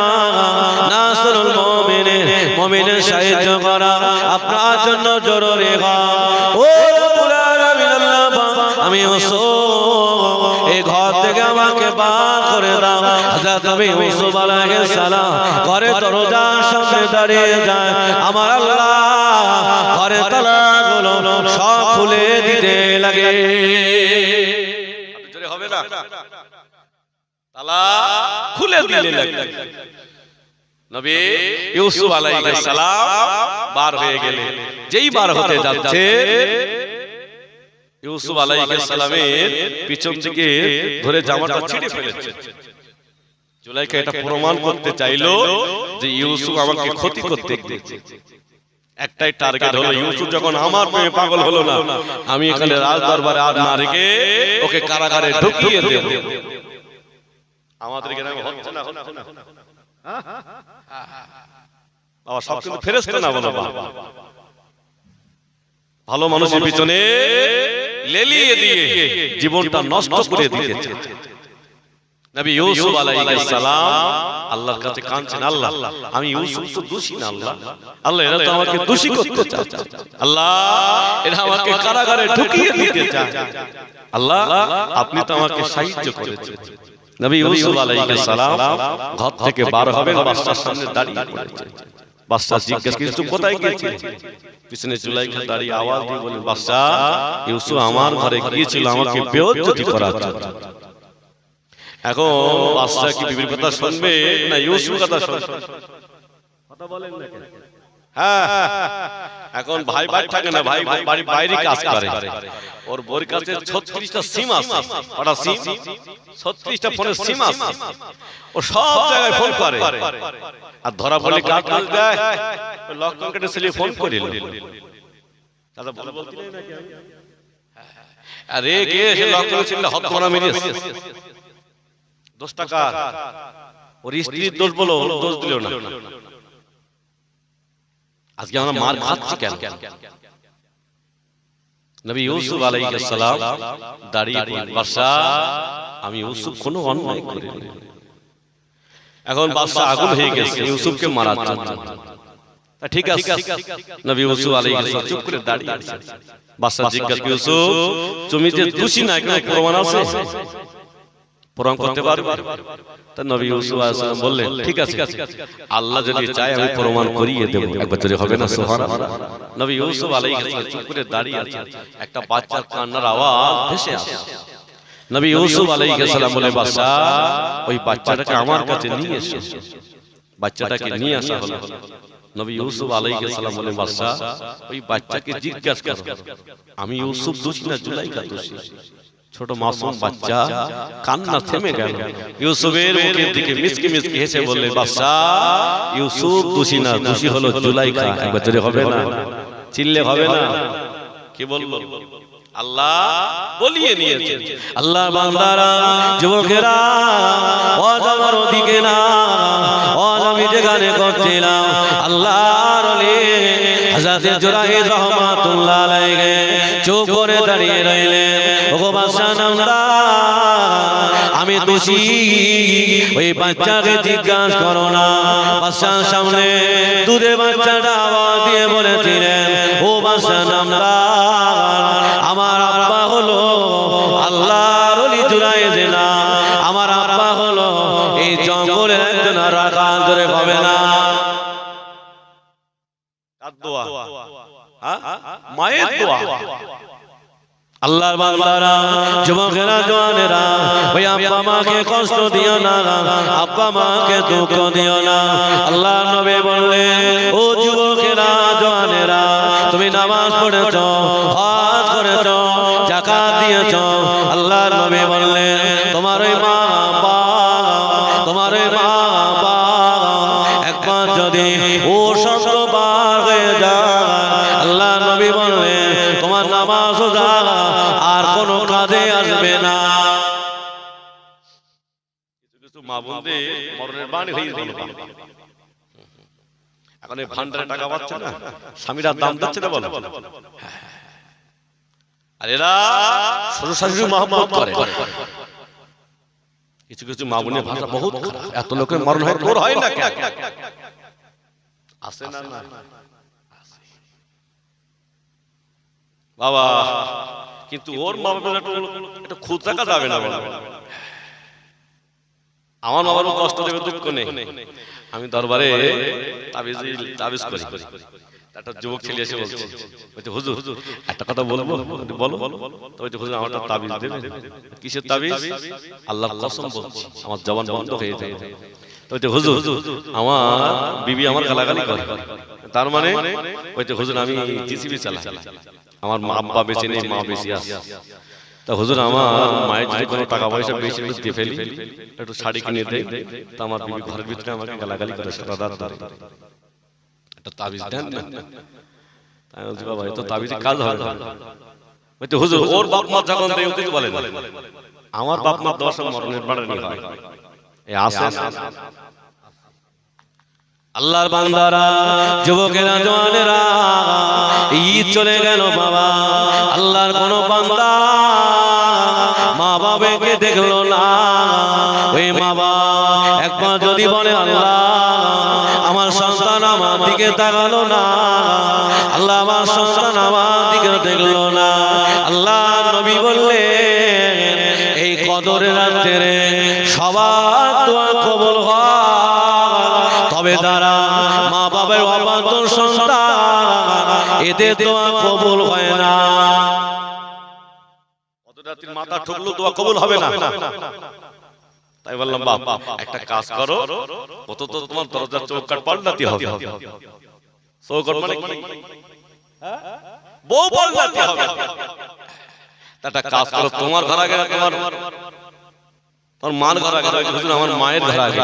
Speaker 1: নাসরুল মুমিনিন, মুমিনের সাহায্য করা আপনার জন্য জরুরি। ও রব্বুল আলামিন আল্লাহ আমি এই ঘর থেকে আমাকে বার করে দাও। হযরত নবী ইউসুফ আলাইহিস সালাম ঘরে দরজার সামনে দাঁড়িয়ে যায়। আমার আল্লাহ ঘরে তালাগুলো সব খুলে দিতে লাগে। জোরে হবে না? তালা খুলে দিতে লাগে। নবী ইউসুফ আলাইহিস সালাম বার হয়ে গেলেন। যেই বার হতে যাচ্ছে ইউসুফ আলাইহিস সালামের পিছন থেকে ধরে জামাটা ছিঁড়ে ফেলেছে। জুলাইখা এটা প্রমাণ করতে চাইলো যে ইউসুফ আমাকে ক্ষতি করতে গিয়েছে। একটাই টার্গেট হলো ইউসুফ যখন আমার প্রেমে পাগল হলো না, আমি এখানে রাজ দরবারে আর না রেখে ওকে কারাগারে ঢুকিয়ে দেব। আমাদের গ্রামে হচ্ছে না, হচ্ছে না। বাবা সব কিন্তু ফেরেশতা না বলো বাবা, ভালো মানুষের পিছনে লেলিয়ে দিয়ে জীবনটা নষ্ট করে দিয়েছে। নবী ইউসুফ আলাইহিস সালাম আল্লাহর কাছে কাঁদছেন, আল্লাহ আমি ইউসুফ তো দোষী না, আল্লাহ আল্লাহ এরা তো আমাকে দোষী করতে চাচ্ছে, আল্লাহ এরা আমাকে কারাগারে ঢুকিয়ে দিতে চায়, আল্লাহ আপনি তো আমাকে সাহায্য করেছেন। নবী ইউসুফ আলাইহিস সালাম ঘর থেকে বার হবেন, বাদশার সামনে দাঁড়িয়ে পড়েছেন। বাদশা জিজ্ঞেস করছে কোথায় গিয়েছিল? পিছনে জুলাইখা দাঁড়িয়ে আওয়াজ দিয়ে বলেন বাদশা ইউসুফ আমার ঘরে গিয়েছিল আমাকে বেইজ্জতি করার জন্য। এখন বাদশা কি বিবির কথা শুনবে না ইউসুফের কথা শুনবে? কথা বলেন না কেন? হ্যাঁ এখন ভাই ভাই থাকে না, ভাই বাড়ি বাইরে কাজ করে, ওর বোর কাছে 36টা সিম আছে, ওটা সিম 36টা ফোনের সিম আছে, ও সব জায়গায় ফোন করে আর ধরা পড়লে কাজ করে দেয়, লকডাউন কেটে ছেলে ফোন করিল দাদা বল বলতি না কি আরে কে সে লকডাউন ছিল হত মারা মেরেছে 10 টাকা ওর স্ত্রীর দোষ বলো, দোষ দিল না। আজকে আমরা মার খাচ্ছি কেন? নবী ইউসুফ আলাইহিস সালাম দাঁড়িয়ে বাদশা আমি ইউসুফ কোনো অন্যায় করিনি। এখন বাদশা আগুন হয়ে গেছে ইউসুফকে মারার জন্য। ঠিক আছে নবী ইউসুফ আলাইহিস সালাম চুপ করে দাঁড়িয়ে আছেন। বাদশা জিজ্ঞাসা করে ইউসুফ তুমি যে দোষী না কোনো প্রমাণ আছে প্রমাণ করতে পারবে তা নবী ইউসুফ আলাইহিস সালাম বললেন ঠিক আছে আল্লাহ যদি চায় আমি প্রমাণ করিয়ে দেব একবার জোরে হবে না সুবহানাল্লাহ নবী ইউসুফ আলাইহিস সালাম চুপ করে দাঁড়িয়ে আছেন একটা বাচ্চার কান্নার আওয়াজ ভেসে আসে নবী ইউসুফ আলাইহিস সালাম বলে বাদশা ওই বাচ্চাটাকে আমার কাছে নিয়ে এসো বাচ্চাটাকে নিয়ে আসা হলো নবী ইউসুফ আলাইহিস সালাম বলে বাদশা ওই বাচ্চাকে জিজ্ঞাসা করো আমি ইউসুফ দোষী না জুলাইখা দোষী ছোট মাসুম বাচ্চা কান্না থেমে গেল ইউসুফের মুখের দিকে মিসকি মিসকি হেসে বললেন বাদশা ইউসুফ দোষী না দোষী হলো জুলাইখা একবার জোরে হবে না চিল্লে হবে না কি বলবো আল্লাহ বলিয়ে নিয়েছেন আল্লাহর বান্দারা যুবকেরা ওয়াজ আমার ওদিকে না ওয়াজ আমি যেখানে করছিলাম আল্লাহর ওলি হযরত জুরাইদ রাহমাতুল্লাহ আলাইহি চুপ করে দাঁড়িয়ে রইলেন ওগো বাদশা নামদার আমি দোষী ওই বাচ্চাকে জিজ্ঞাসা করো না বাদশার সামনে দুধে বাচ্চাটা আওয়াজ দিয়ে বলেছিলেন ও বাদশা নামদার আমার আব্বা হলো আল্লাহর ওলি জুরাইদ না আমার আব্বা হলো এই জঙ্গলের একজন রাখা ধরে হবে না দোয়া মায়ের দোয়া আল্লাহর বান্দারা যুবকেরা জওয়ানেরা ওই আব্বা মাকে কষ্ট দিও না আব্বা মাকে দুঃখ দিও না আল্লাহর নবী বললেন ও যুবকেরা জওয়ানেরা তুমি নামাজ পড়েছো হজ করেছো যাকাত দিয়েছো আল্লাহর নবী বললেন তোমার ওই মা বাবা তোমার ওই মা বাবা একবার যদি ও শব্দ বার হয়ে যায় আল্লাহর নবী বললেন তোমার নামাজ রোজা আর কোনো কাজে আসবে না কিছু কিছু মা বোনদের মরণের বাণী হয়ে গেল এখন এই ভান্ডারে টাকা পাচ্ছে না স্বামীরা দাম দিচ্ছে না বলো আর এরা শ্বশুর শাশুড়ি মহব্বত করে কিছু কিছু মা বোনের ভাষা বহুত খারাপ এত লোকের মরণ হয় তোর হয় না কেন আসে না না বাবা কিন্তু ওর মা বাবা একটা খুদ রাখা যাবে না আমার বাবার কষ্ট দেবে দুঃখ নেই আমি দরবারে তাবিজ করি একটা যুবক ছেলে এসে বলছে হুজুর একটা কথা বলবো বলো তো হুজুর আমার তাবিজ দেবে কিসের তাবিজ আল্লাহর কসম বলছি আমার জবান বন্ধ হয়ে যায় তো হুজুর আমার বিবি আমার গালাগালি করে তার মানে হুজুর আমি জিসিবি চালাই আমার আব্বা বেঁচে নেই মা বেশি আছে তা হুজুর আমার মায়ের যদি কোনো টাকা পয়সা বেশি দিয়ে ফেলি একটু শাড়ি কিনে দেয় তা আমার বিবি ঘরের ভিতরে আমাকে গালাগালি করে একটা তাবিজ দেন না তাই বলছি বাবা এত তাবিজে কাজ হবে না হুজুর ওর বাপ মা যখন দেয় ওদের বলে আমার বাপ মা 10 মরণের বাড়ানি হয় এই আসে আল্লাহর বান্দারা যুবকেরা জওয়ানেরা ঈদ চলে গেল বাবা আল্লাহর কোন বান্দা মা বাবাকে দেখলো না ওই মা বাবা একবার যদি বলে আল্লাহ আমার সন্তান আমার দিকে তাকালো না আল্লাহ আমার সন্তান আমার দিকে দেখলো না আল্লাহ নবী বললেন এই কদরের রাতে সবার দোয়া কবুল হয় তবে যারা মা বাবার অবাধ্য সন্তান এদের দোয়া কবুল হয় না কদরাতির মাথা ঠুকলো দোয়া কবুল হবে না তাই বললাম বাপ একটা কাজ করো কত তো তোমার দরজার চৌকাঠ পাল্টাতে হবে চৌকাঠ মানে কি বউ পাল্টাতে হবে একটা কাজ করো তোমার ঘর আগে তোমার মার ঘরে আগে হুজুর আমার মায়ের ঘরে আগে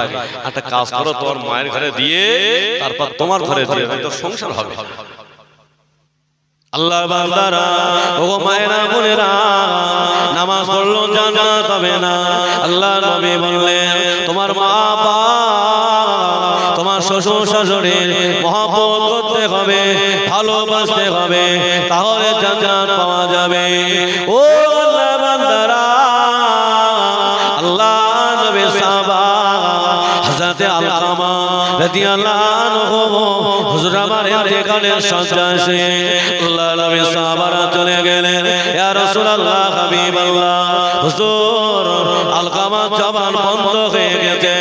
Speaker 1: একটা কাজ করো তোমার মায়ের ঘরে দিয়ে তারপর তোমার ঘরে দিয়ে তো সংসার হবে আল্লাহর বান্দারা ও মায়েরা বোনেরা নামাজ পড়লো জান্নাত হবে না আল্লাহ নবী বললেন তোমার মা বাবা তোমার শ্বশুর শাশুড়ির মহব্বত করতে হবে ভালোবাসতে হবে তাহলে জান্নাত পাওয়া যাবে ও আল্লাহর বান্দারা আল্লাহ নবী সাহাবা হযরত আলকামা রাদিয়াল্লাহু আনহু হুজুর আমার ইন্তেকালের শয্যায় শুয়ে আল্লাহর নবী সাহাবারা চলে গেলেন ইয়া রাসূলুল্লাহ হাবিবাল্লাহ হুজুর আলকামা জবান বন্ধ হয়ে গেছে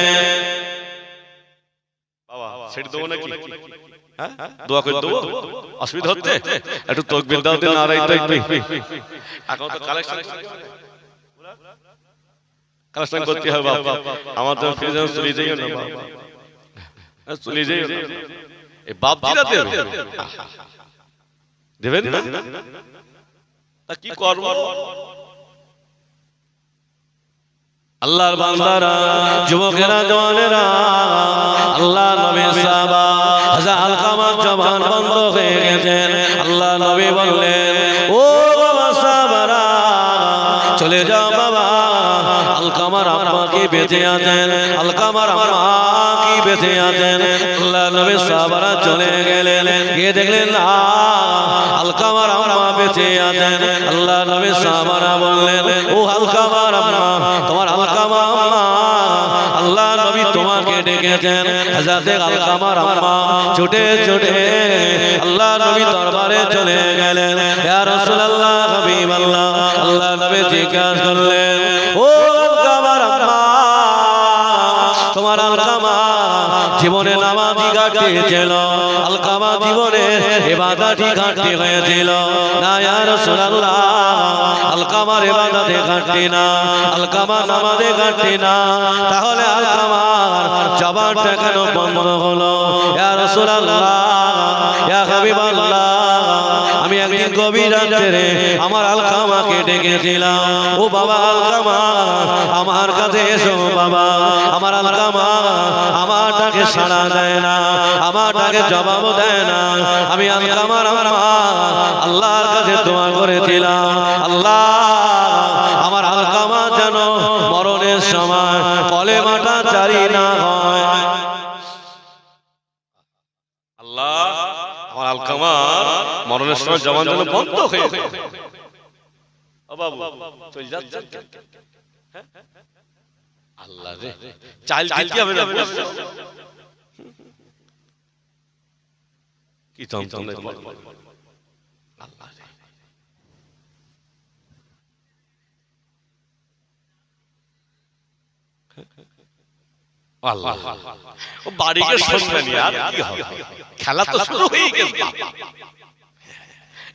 Speaker 1: বাবা ছেড়ে দেবো নাকি হ্যাঁ দোয়া করে দেবো অসুবিধা হচ্ছে একটু তাকবীর দাও দিন নারায়ে তাকবীর এখন তো কালেকশন করতে হবে বাবা আমাদের ফিরে চলে যাই না বাবা চলে যাই এই বাপ জিরা দেবেন না তা কি করব আল্লাহর বান্দারা যুবকেরা জওয়ানেরা আল্লাহর নবীর সাহাবা হযরত আলকামার জবান বন্ধ হয়ে গেছেন আল্লাহর নবী বললেন ও বাবা সাহাবারা চলে যাও বাবা আলকামার আম্মা কি বেঁচে আছেন আলকামার আম্মা কি বেঁচে আছেন আল্লাহর নবী সাহাবারা চলে গেলেন গিয়ে দেখলেন না আলকামার আম্মা বেঁচে আছেন আল্লাহর নবী সাহাবারা বললেন ও আলকামার আম্মা তোমার আলকামা আম্মা আল্লাহর নবী তোমাকে ডেকেছেন হযরত আলকামার আম্মা ছুটে ছুটে আল্লাহর নবী দরবারে চলে গেলেন ইয়া রাসূলুল্লাহ হাবিবাল্লাহ আল্লাহর নবী জিজ্ঞাসা করলেন ও আলকামার আম্মা তোমার আলকামা জীবনে নামাজি ঘাটতি ছিল আলকামা জীবনে ইবাদতি ঘাটতি হয়েছিল না ইয়া রাসূলুল্লাহ আলকামার ইবাদতে ঘাটতি না আলকামা নামাজে ঘাটতি না তাহলে আলকামার জবানটা কেন বন্ধ হলো ইয়া রাসূলুল্লাহ ইয়া হাবিবাল্লাহ আমি একদিন গভীর রাতে আমার আলকামাকে ডেকেছিলাম ও বাবা আলকামা আমার কাছে এসো বাবা আমার আলকামা আমার ডাকে সাড়া দেয় না আমার ডাকে জবাব দেয় না আমি আলকামার আম্মা আল্লাহর কাছে দোয়া করেছিলাম আল্লাহ আমার আলকামা যেন মরণের সময় কলেমাটা জারি না হয় আল্লাহ আমার আলকামার মরণের সময় জবান যেন বন্ধ হয়ে যায় ও বাবু চল যাচ্ছেন আল্লাহ রে চাল দিতে হবে না কি চমচম আল্লাহ রে আল্লাহ ও বাড়িকে শুনবেন আর কি হবে খেলা তো শুরু হয়ে গেছে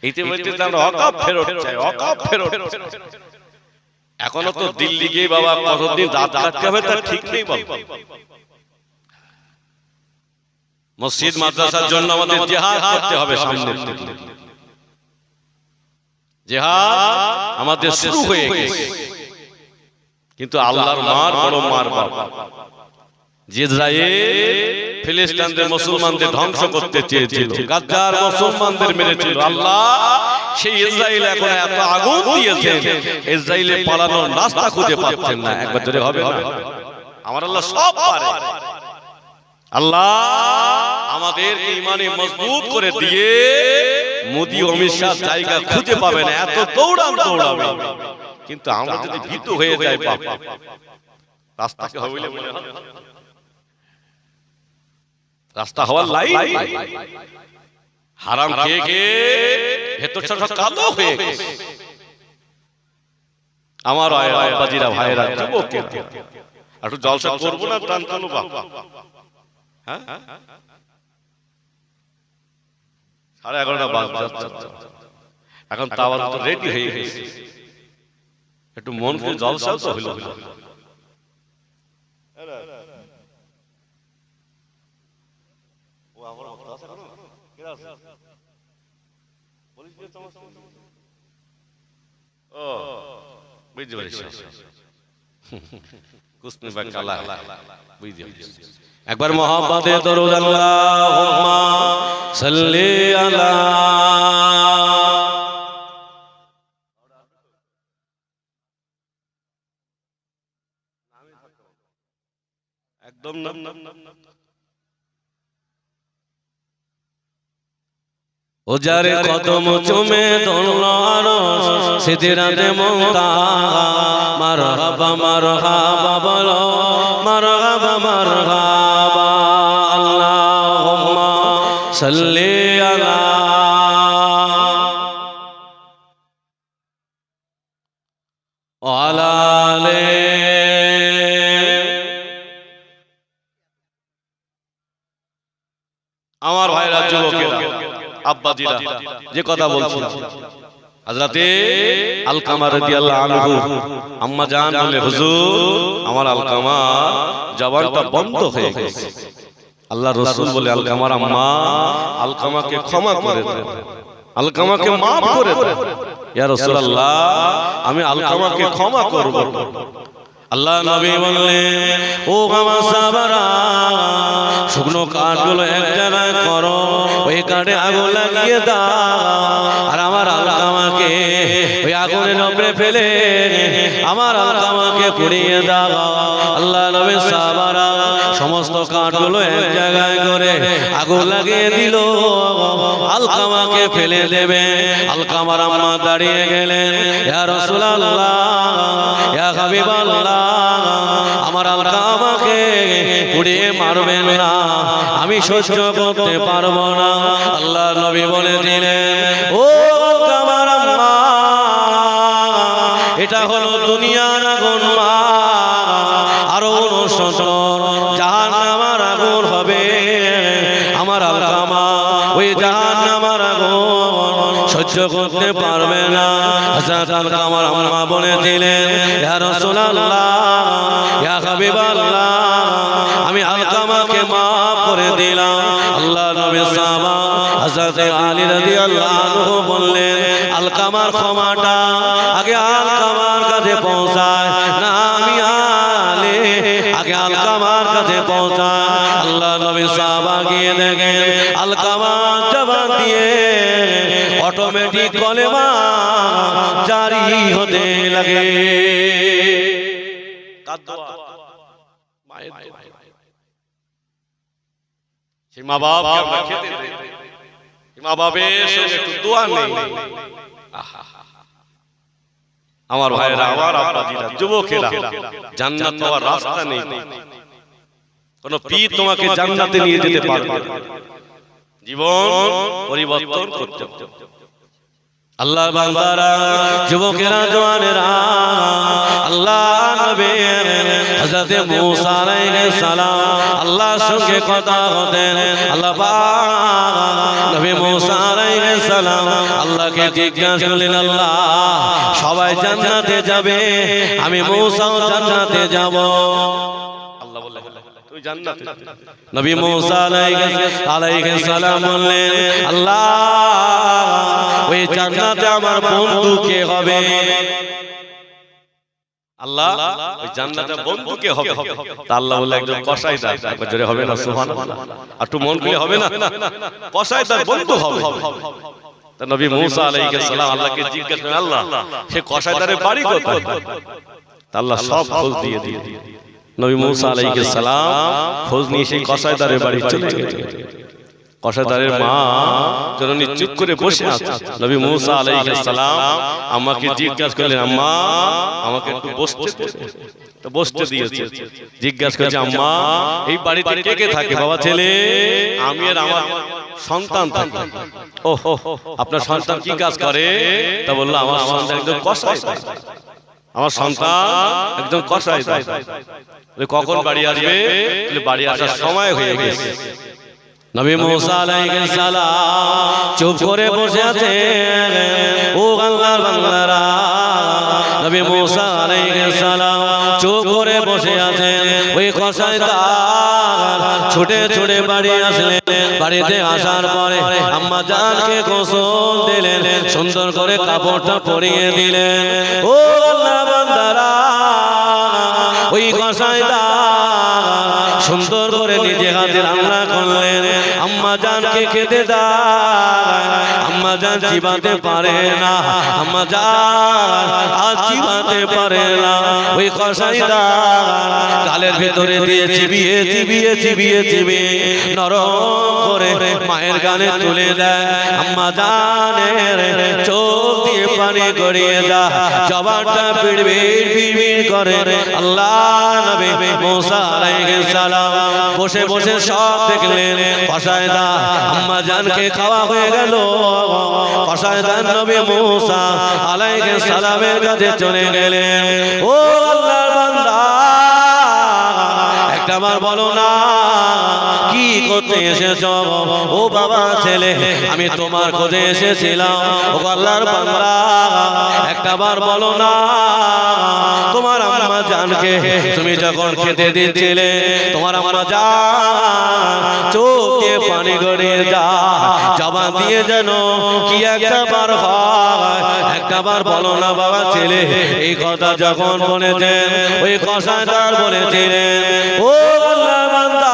Speaker 1: ইতিমধ্যে আমরা অকাপ ফেরত চাই অকাপ ফেরত এখনো তো দিল্লি গিয়ে বাবা কতদিন রাত কাটতে হবে তার ঠিক নেই বাবা মসজিদ মাদ্রাসার জন্য আমাদের জিহাদ করতে হবে সামনে জিহাদ আমাদের শুরু হয়ে গেছে কিন্তু আল্লাহর মার বড় মার বাবা ইসরায়েল ফিলিস্তিনের মুসলমানদের ধ্বংস করতে চেয়েছিল গাদ্দার মুসলমানদের মেরেছিল আল্লাহ সেই ইসরায়েল এখন এত আগুন দিয়েছে ইসরায়েলে পালানোর রাস্তা খুঁজে পাচ্ছেন না একবার জোরে হবে না আমার আল্লাহ সব পারে আল্লাহ আমাদের ঈমানে মজবুত করে দিয়ে মোদি অমিত শাহ জায়গা খুঁজে পাবে না এত দৌড়াবে কিন্তু আমরা যদি ভীত হয়ে যাই বাপ রাস্তাকে হবে বলে রাস্তা হওয়ার লাই হারাম খেয়ে খেয়ে ভেতরটা সব কালো হয়ে গেছে আমার আব্বাজিরা ভাইরা যুবকেরা একটু জলসা করবো না টান টানো বাপ হ্যাঁ 11:30 বাজে এখন তাওয়ার তো রেডি হয়ে গেছে একটু মন করে জলসাও তো হলো একবার মোহাম্মদে দরুদ আল্লাহুম্মা সাল্লি আলা একদম ও যারে কদম চুমে ধরল আরশ সিদরাতে মুনতাহা মারহাবা মারহাবা বলো মারহাবা মারহাবা আল্লাহুম্মা সাল্লি আলা ওয়ালা আলি আমার ভাইরা যুবকেরা আব্বাজিরা যে কথা বলছি হযরতে আলকামা রাদিয়াল্লাহু আনহু আম্মা জান বলে হুজুর আমার আলকামা জবানটা বন্ধ হয়ে গেছে আল্লাহর রাসূল বলে আলকামার আম্মা আলকামাকে ক্ষমা করে দেন আলকামাকে maaf করে দেন ইয়া রাসূলুল্লাহ আমি আলকামাকে ক্ষমা করব আল্লাহ নবী বললেন ও আমার সাহাবারা শুকনো কাঠগুলো এক জায়গায় করো ওই কাঠে আগুন লাগিয়ে দাও আর আমার আলকামাকে ওই আগুনের উপরে ফেলে আমার আলকামাকে পুড়িয়ে দাও আল্লাহ নবী সাহাবারা সমস্ত কাঠগুলো এক জায়গায় করে আগুন লাগিয়ে দিল আলকামাকে ফেলে দেবে আলকামার আম্মা দাঁড়িয়ে গেলেন ইয়া রাসূলুল্লাহ ইয়া হাবিবাল্লাহ আমার আলকামাকে পুড়িয়ে মারবেন না আমি সহ্য করতে পারবো না আল্লাহ নবী বলে দিলেন ও আমার আম্মা এটা হলো দুনিয়ার আগুন মা আরো 69 জাহান্নামের আগুন হবে আমার আলকামা ওই জাহান্নামের আগুন সহ্য করতে পারবে না হযরত আলকামার আম্মা বলে দিলেন ইয়া রাসূলুল্লাহ ইয়া হাবিবাল্লাহ আমি আলকামাকে maaf করে দিলাম আল্লাহ নবীর সাহাবা হযরত আলী রাদিয়াল্লাহু আনহু বললেন আলকামার ক্ষমাটা আগে আলকামার কাছে পৌঁছায় না আমি আলী আগে আলকামার কাছে পৌঁছায় আল্লাহ নবীর সাহাবা গিয়ে দেখেন আলকামা জবান দিয়ে অটোমেটিক কলেমা জারি হতে লাগে মা বাপকে আমরা খেতে দেই মা বাবের সঙ্গে একটু দোয়া নেই আমার ভাইরা আমার আব্বাজিরা যুবকেরা জান্নাত পাওয়ার রাস্তা নেই কোন পীর তোমাকে জান্নাতে নিয়ে যেতে পারবে না জীবন পরিবর্তন করতে হবে আল্লাহর বান্দারা যুবকেরা জওয়ানেরা আল্লাহ নবী হযরত মূসা আলাইহিস সালাম আল্লাহর সঙ্গে কথা হতেন আল্লাহ পাক নবী মূসা আলাইহিস সালাম আল্লাহকে জিজ্ঞাসা করলেন আল্লাহ সবাই জান্নাতে যাবে আমি মূসাও জান্নাতে যাব আল্লাহ বললেন তুই জান্নাতে নবী মূসা আলাইহিস সালাম বললেন আল্লাহ ওই জান্নাতে আমার বন্ধু কে হবে আল্লাহ ওই জান্নাতে বন্ধু কে হবে তা আল্লাহ বলে একজন কসাইদার একবার জোরে হবে না সুবহানাল্লাহ আর একটু মন খুলে হবে না কসাইদার বন্ধু হবে তা নবী মূসা আলাইহিস সালাম আল্লাহকে জিজ্ঞাসা করেন আল্লাহ সে কসাইদারের বাড়ি কোথায় তা আল্লাহ সব খোঁজ দিয়ে নবী মূসা আলাইহিস সালাম খোঁজ নিয়ে সেই কসাইদারের বাড়ি চলে গেলেন কসাইদারের মা জননী চুপ করে বসে আছে নবী মূসা আলাইহিস সালাম আমাকে জিজ্ঞাসা করলেন আম্মা আমাকে একটু বসতে দিয়েছে জিজ্ঞাসা করছে আম্মা এই বাড়িতে কে কে থাকে বাবা ছেলে আমি আর আমার সন্তান থাকে ও আপনার সন্তান কি কাজ করে তা বলল আমার সন্তান একজন কসাইদার আমার সন্তান একজন কসাইদার কখন বাড়ি আসবে বাড়ি আসার সময় হয়ে গেছে নবী মূসা আলাইহিস সালাম চুপ করে বসে আছেন ও আল্লাহর বান্দারা নবী মূসা আলাইহিস সালাম চুপ করে বসে আছেন ওই কসাইদার ছুটে ছুটে বাড়ি আসলেন বাড়িতে আসার পরে আম্মা জানকে গোসল দিলেন সুন্দর করে কাপড়টা পরিয়ে দিলেন ও আল্লাহর বান্দারা ওই কসাইদার সুন্দর করে নিজে হাতে রান্না করলেন আম্মা জানকে খেতে দেয়, আম্মা জান চিবাতে পারে না, আম্মা জান আর চিবাতে পারে না। ওই কসাইদা গালের ভেতরে দিয়ে চিবিয়ে চিবিয়ে চিবিয়ে চিবিয়ে নরম করে মায়ের গালে তুলে দেয়। আম্মা জানের চোখ দিয়ে পানি গড়িয়ে যায়, জবানটা বিড়বিড় বিড়বিড় করে। আল্লাহ নবী মুসা আলাইহিস সালাম বসে বসে সব দেখলেন। কসাইদা আম্মা জানকে খাওয়া হয়ে গেল। কসাইদা নবী মুসা আলাইহিস সালামের কাছে চলে গেলেন। ও আল্লাহর বান্দা, একটাবার বলো না কি করতে এসেছো? ও বাবা ছেলে, আমি তোমার খোঁজে এসেছিলাম। ও আল্লাহর বান্দা, একটাবার বলো না তোমার আম্মা জানকে তুমি যখন খেতে দিচ্ছিলে, তোমার আম্মা জান চোখ দিয়ে পানি গড়িয়ে যায়, জবান দিয়ে যেন কি একটাবার হয়। একটাবার বলো না বাবা ছেলে। এই কথা যখন বলেছেন, ওই কসাইদার বলেছিলেন, ও আল্লাহর বান্দা,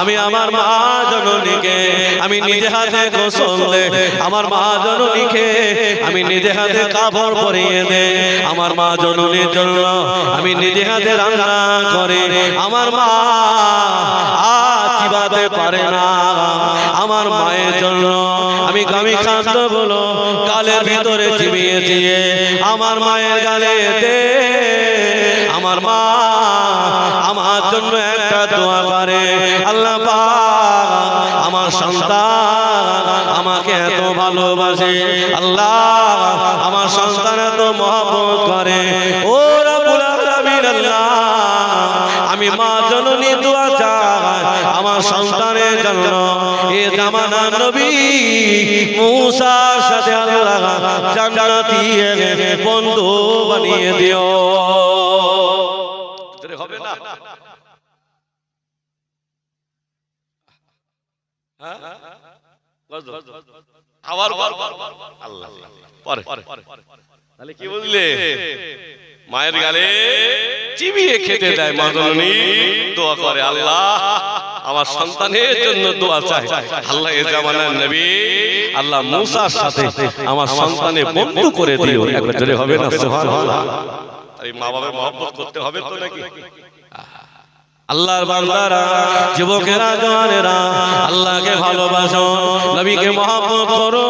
Speaker 1: আমি আমার মা জননীকে আমি নিজে হাতে গোসল দে, আমার মা জননীকে আমি নিজে হাতে কাপড় পরিয়ে দে, আমার মা জননীর জন্য আমি নিজে হাতে রান্না করে। আমার মা আর চিবাতে পারে না, আমার মায়ের জন্য আমি খাদ্য বলো গালের ভিতরে চিবিয়ে চিবিয়ে আমার মায়ের গালে দে। আমার মা আমার জন্য একটা দোয়া করে, আল্লাহ পাক আমার সন্তান আমাকে এত ভালোবাসে, আল্লাহ আমার সন্তান এত মহব্বত করে। ও রব্বুল আলামিন, আল্লাহ আমি মা জননী দোয়া চাই আমার সন্তানের জন্য। এ জামানার নবী মুসার সাথে আল্লাহ জান্নাতি বন্ধু বানিয়ে দিও। হবে না? আবার আল্লাহ পরে তাহলে কি বুঝলে? মায়ের গালে চিবিয়ে খেতে দেয় মা জননী, দোয়া করে, আল্লাহ আমার সন্তানের জন্য দোয়া চাই। আল্লাহ এ জামানার নবী আল্লাহ মুসার সাথে আমার সন্তানের বন্ধু করে দিও। একবার জোরে হবে না? সুবহানাল্লাহ। এই মা বাবার মহব্বত করতে হবে তো নাকি? আল্লাহর বান্দারা, যুবকেরা, জওয়ানেরা, আল্লাহকে ভালোবাসো, নবীকে মহব্বত করো,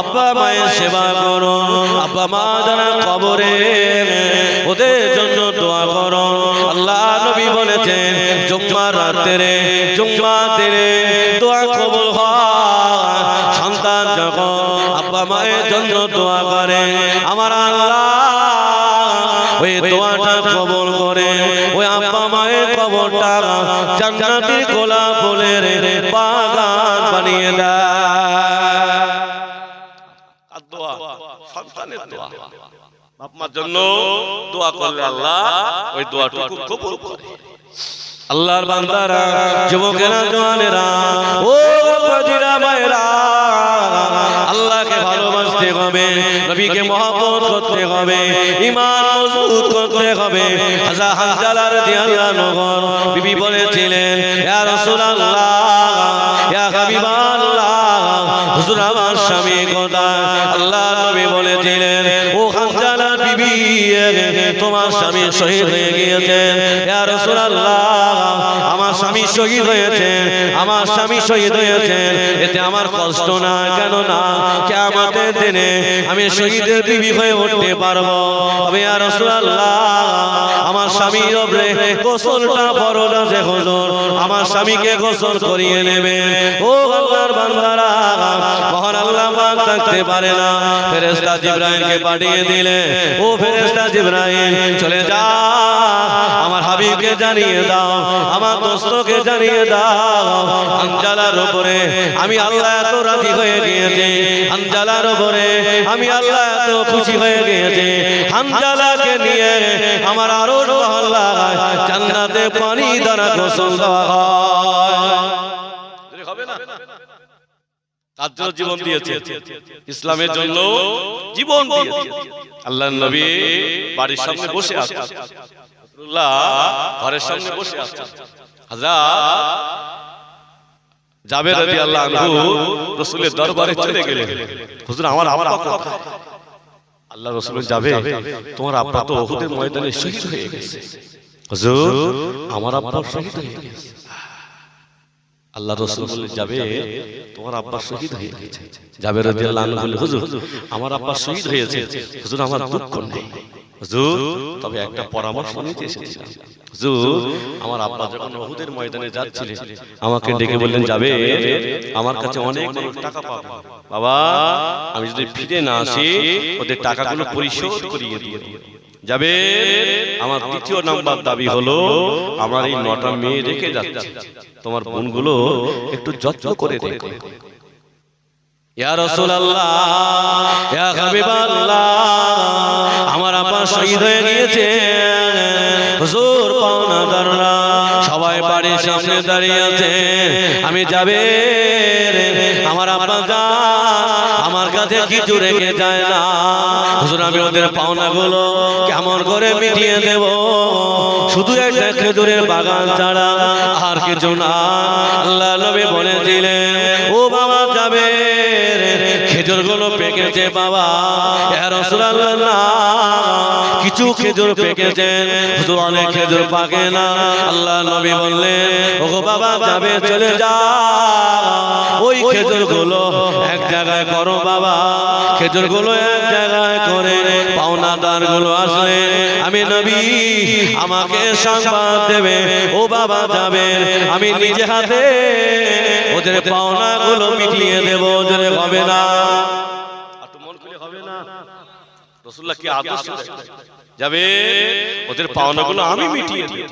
Speaker 1: আব্বা মায়ের সেবা করো, আব্বা মা যারা কবরে ওদের জন্য দোয়া করো। আল্লাহ নবী বলেছেন, জুম্মার রাতে জুম্মাতে দোয়া কবুল হয়। সন্তান যখন আব্বা মায়ের জন্য দোয়া করে, আমার আল্লাহ ওই দোয়াটা কবুল করে ওই আব্বা মায়ের কবরটা জান্নাতের গোলাপ ফুলের বাগান বানিয়ে দেয়। আর দোয়া সন্তানের দোয়া, বাপ মার জন্য দোয়া করলে আল্লাহ ওই দোয়াটুকু কবুল করে। আল্লাহর বান্দারা, যুবকেরা, জওয়ানেরা, ও বাজিরা মায়েরা, আল্লাহকে ভালোবাসতে হবে, নবীকে মহব্বত করতে হবে, ঈমান মজবুত করতে হবে। হযরত হানজালা রাদিয়াল্লাহু আনহু বিবি বলেছিলেন, ইয়া রাসূলুল্লাহ, ইয়া হাবিবাল্লাহ, হুজুর আমার স্বামী কোথায়? আল্লাহ নবী বলেছিলেন, ও হানজালা বিবি, তোমার স্বামী শহীদ হয়ে গিয়েছেন। ইয়া রাসূলুল্লাহ, আমার স্বামী শহীদ হয়েছেন, আমার স্বামী শহীদ হয়েছেন, এতে আমার কষ্ট না, কেন না কিয়ামতের দিনে আমি শহীদের বিবি হয়ে উঠতে পারবো। তবে ইয়া রাসূলুল্লাহ, আমার স্বামীর উপরে গোসলটা ফরজ আছে হুজুর, আমার স্বামীকে গোসল করিয়ে নেবেন। ও আল্লাহর বান্দারা, মহান আল্লাহ পাক থাকতে পারে না, ফেরেশতা জিবরাইলকে পাঠিয়ে দিলেন, ও ফেরেশতা জিবরাইল চলে যা, আমার হাবিবকে জানিয়ে দাও, আমার দোস্তকে জানিয়ে দাও, হানজালার উপরে আমি আল্লাহ এত রাজি হয়ে গিয়েছি, হানজালার উপরে আমি আল্লাহ এত খুশি হয়ে গিয়েছি, হানজালাকে নিয়ে আমার আরো মহল্লা জান্নাতে পানি দ্বারা গোসল দেওয়া হয়। হবে না? তার জন্য জীবন দিয়েছে, ইসলামের জন্য জীবন দিয়েছে। আল্লাহর নবী বাড়ির সামনে বসে আছেন, রাসূলুল্লাহ ঘরের সামনে বসে আছেন, হযরত জাবের রাদিয়াল্লাহু আনহু রাসূলের দরবারে চলে গেলেন। হুজুর আমার আব্বা কোথায়? আল্লাহ রাসূল যাবে, তোমার আব্বা তো উহুদের ময়দানে শহীদ হয়ে গেছে। হুজুর আমার আব্বা শহীদ হয়ে গেছে। আল্লাহ রাসূল বললেন, যাবে তোমার আব্বা শহীদ হয়ে গেছে। জাবের রাদিয়াল্লাহু আনহু বললেন, হুজুর আমার আব্বা শহীদ হয়েছে, হুজুর আমার দুঃখ নেই। হুজুর তবে একটা পরামর্শ নিতে এসেছিলাম। হুজুর আমার আব্বা যখন উহুদের ময়দানে যাচ্ছিলেন আমাকে ডেকে বললেন, যাবে আমার কাছে অনেক টাকা পাবে বাবা, আমি যদি ফিরে না আসি ওদের টাকাগুলো পরিশোধ করিয়ে দিয়ে যাবে। আমার দ্বিতীয় নাম্বার দাবি হলো, আমার এই 9টা মেয়ে রেখে যাচ্ছে, তোমার বোনগুলো একটু যত্ন করে রেখো। ইয়া রাসূলুল্লাহ, ইয়া হাবিবাল্লাহ, আমার আব্বা শহীদ হয়ে গিয়েছে। হুজুর পাওনাদাররা সবাই বাড়ির সামনে দাঁড়িয়ে আছে, আমি যাবে আমার আব্বা যা আমার কাছে কিছু রেখে যায় না। হুজুর আমি ওদের পাওনাগুলো কেমন করে মিটিয়ে দেব? শুধু একটা খেজুরের বাগান ছাড়া আর কিছু না। আল্লাহ নবী বলেছিলেন, ও বাবা যাবে খেজুরগুলো পেকেছে বাবা। ইয়া রাসূলুল্লাহ কিছু খেজুর পেকেছেন, হুজুর অনেক খেজুর পাকে না। আল্লাহ নবী বললেন, ওগো বাবা যাবে চলে যা, ওই খেজুরগুলো এক জায়গায় করো বাবা। খেজুরগুলো এক জায়গায় করে পাওনাদার গুলো আসলে আমি নবী আমাকে সংবাদ দেবে, ও বাবা যাবে আমি নিজে হাতে ওদের পাওনাগুলো মিটিয়ে দেব। ওদের হবে না, মন খুলে হবে না। রাসূলুল্লাহ কি আদর্শ যাবে, ওদের পাওনাগুলো আমি মিটিয়ে দেব।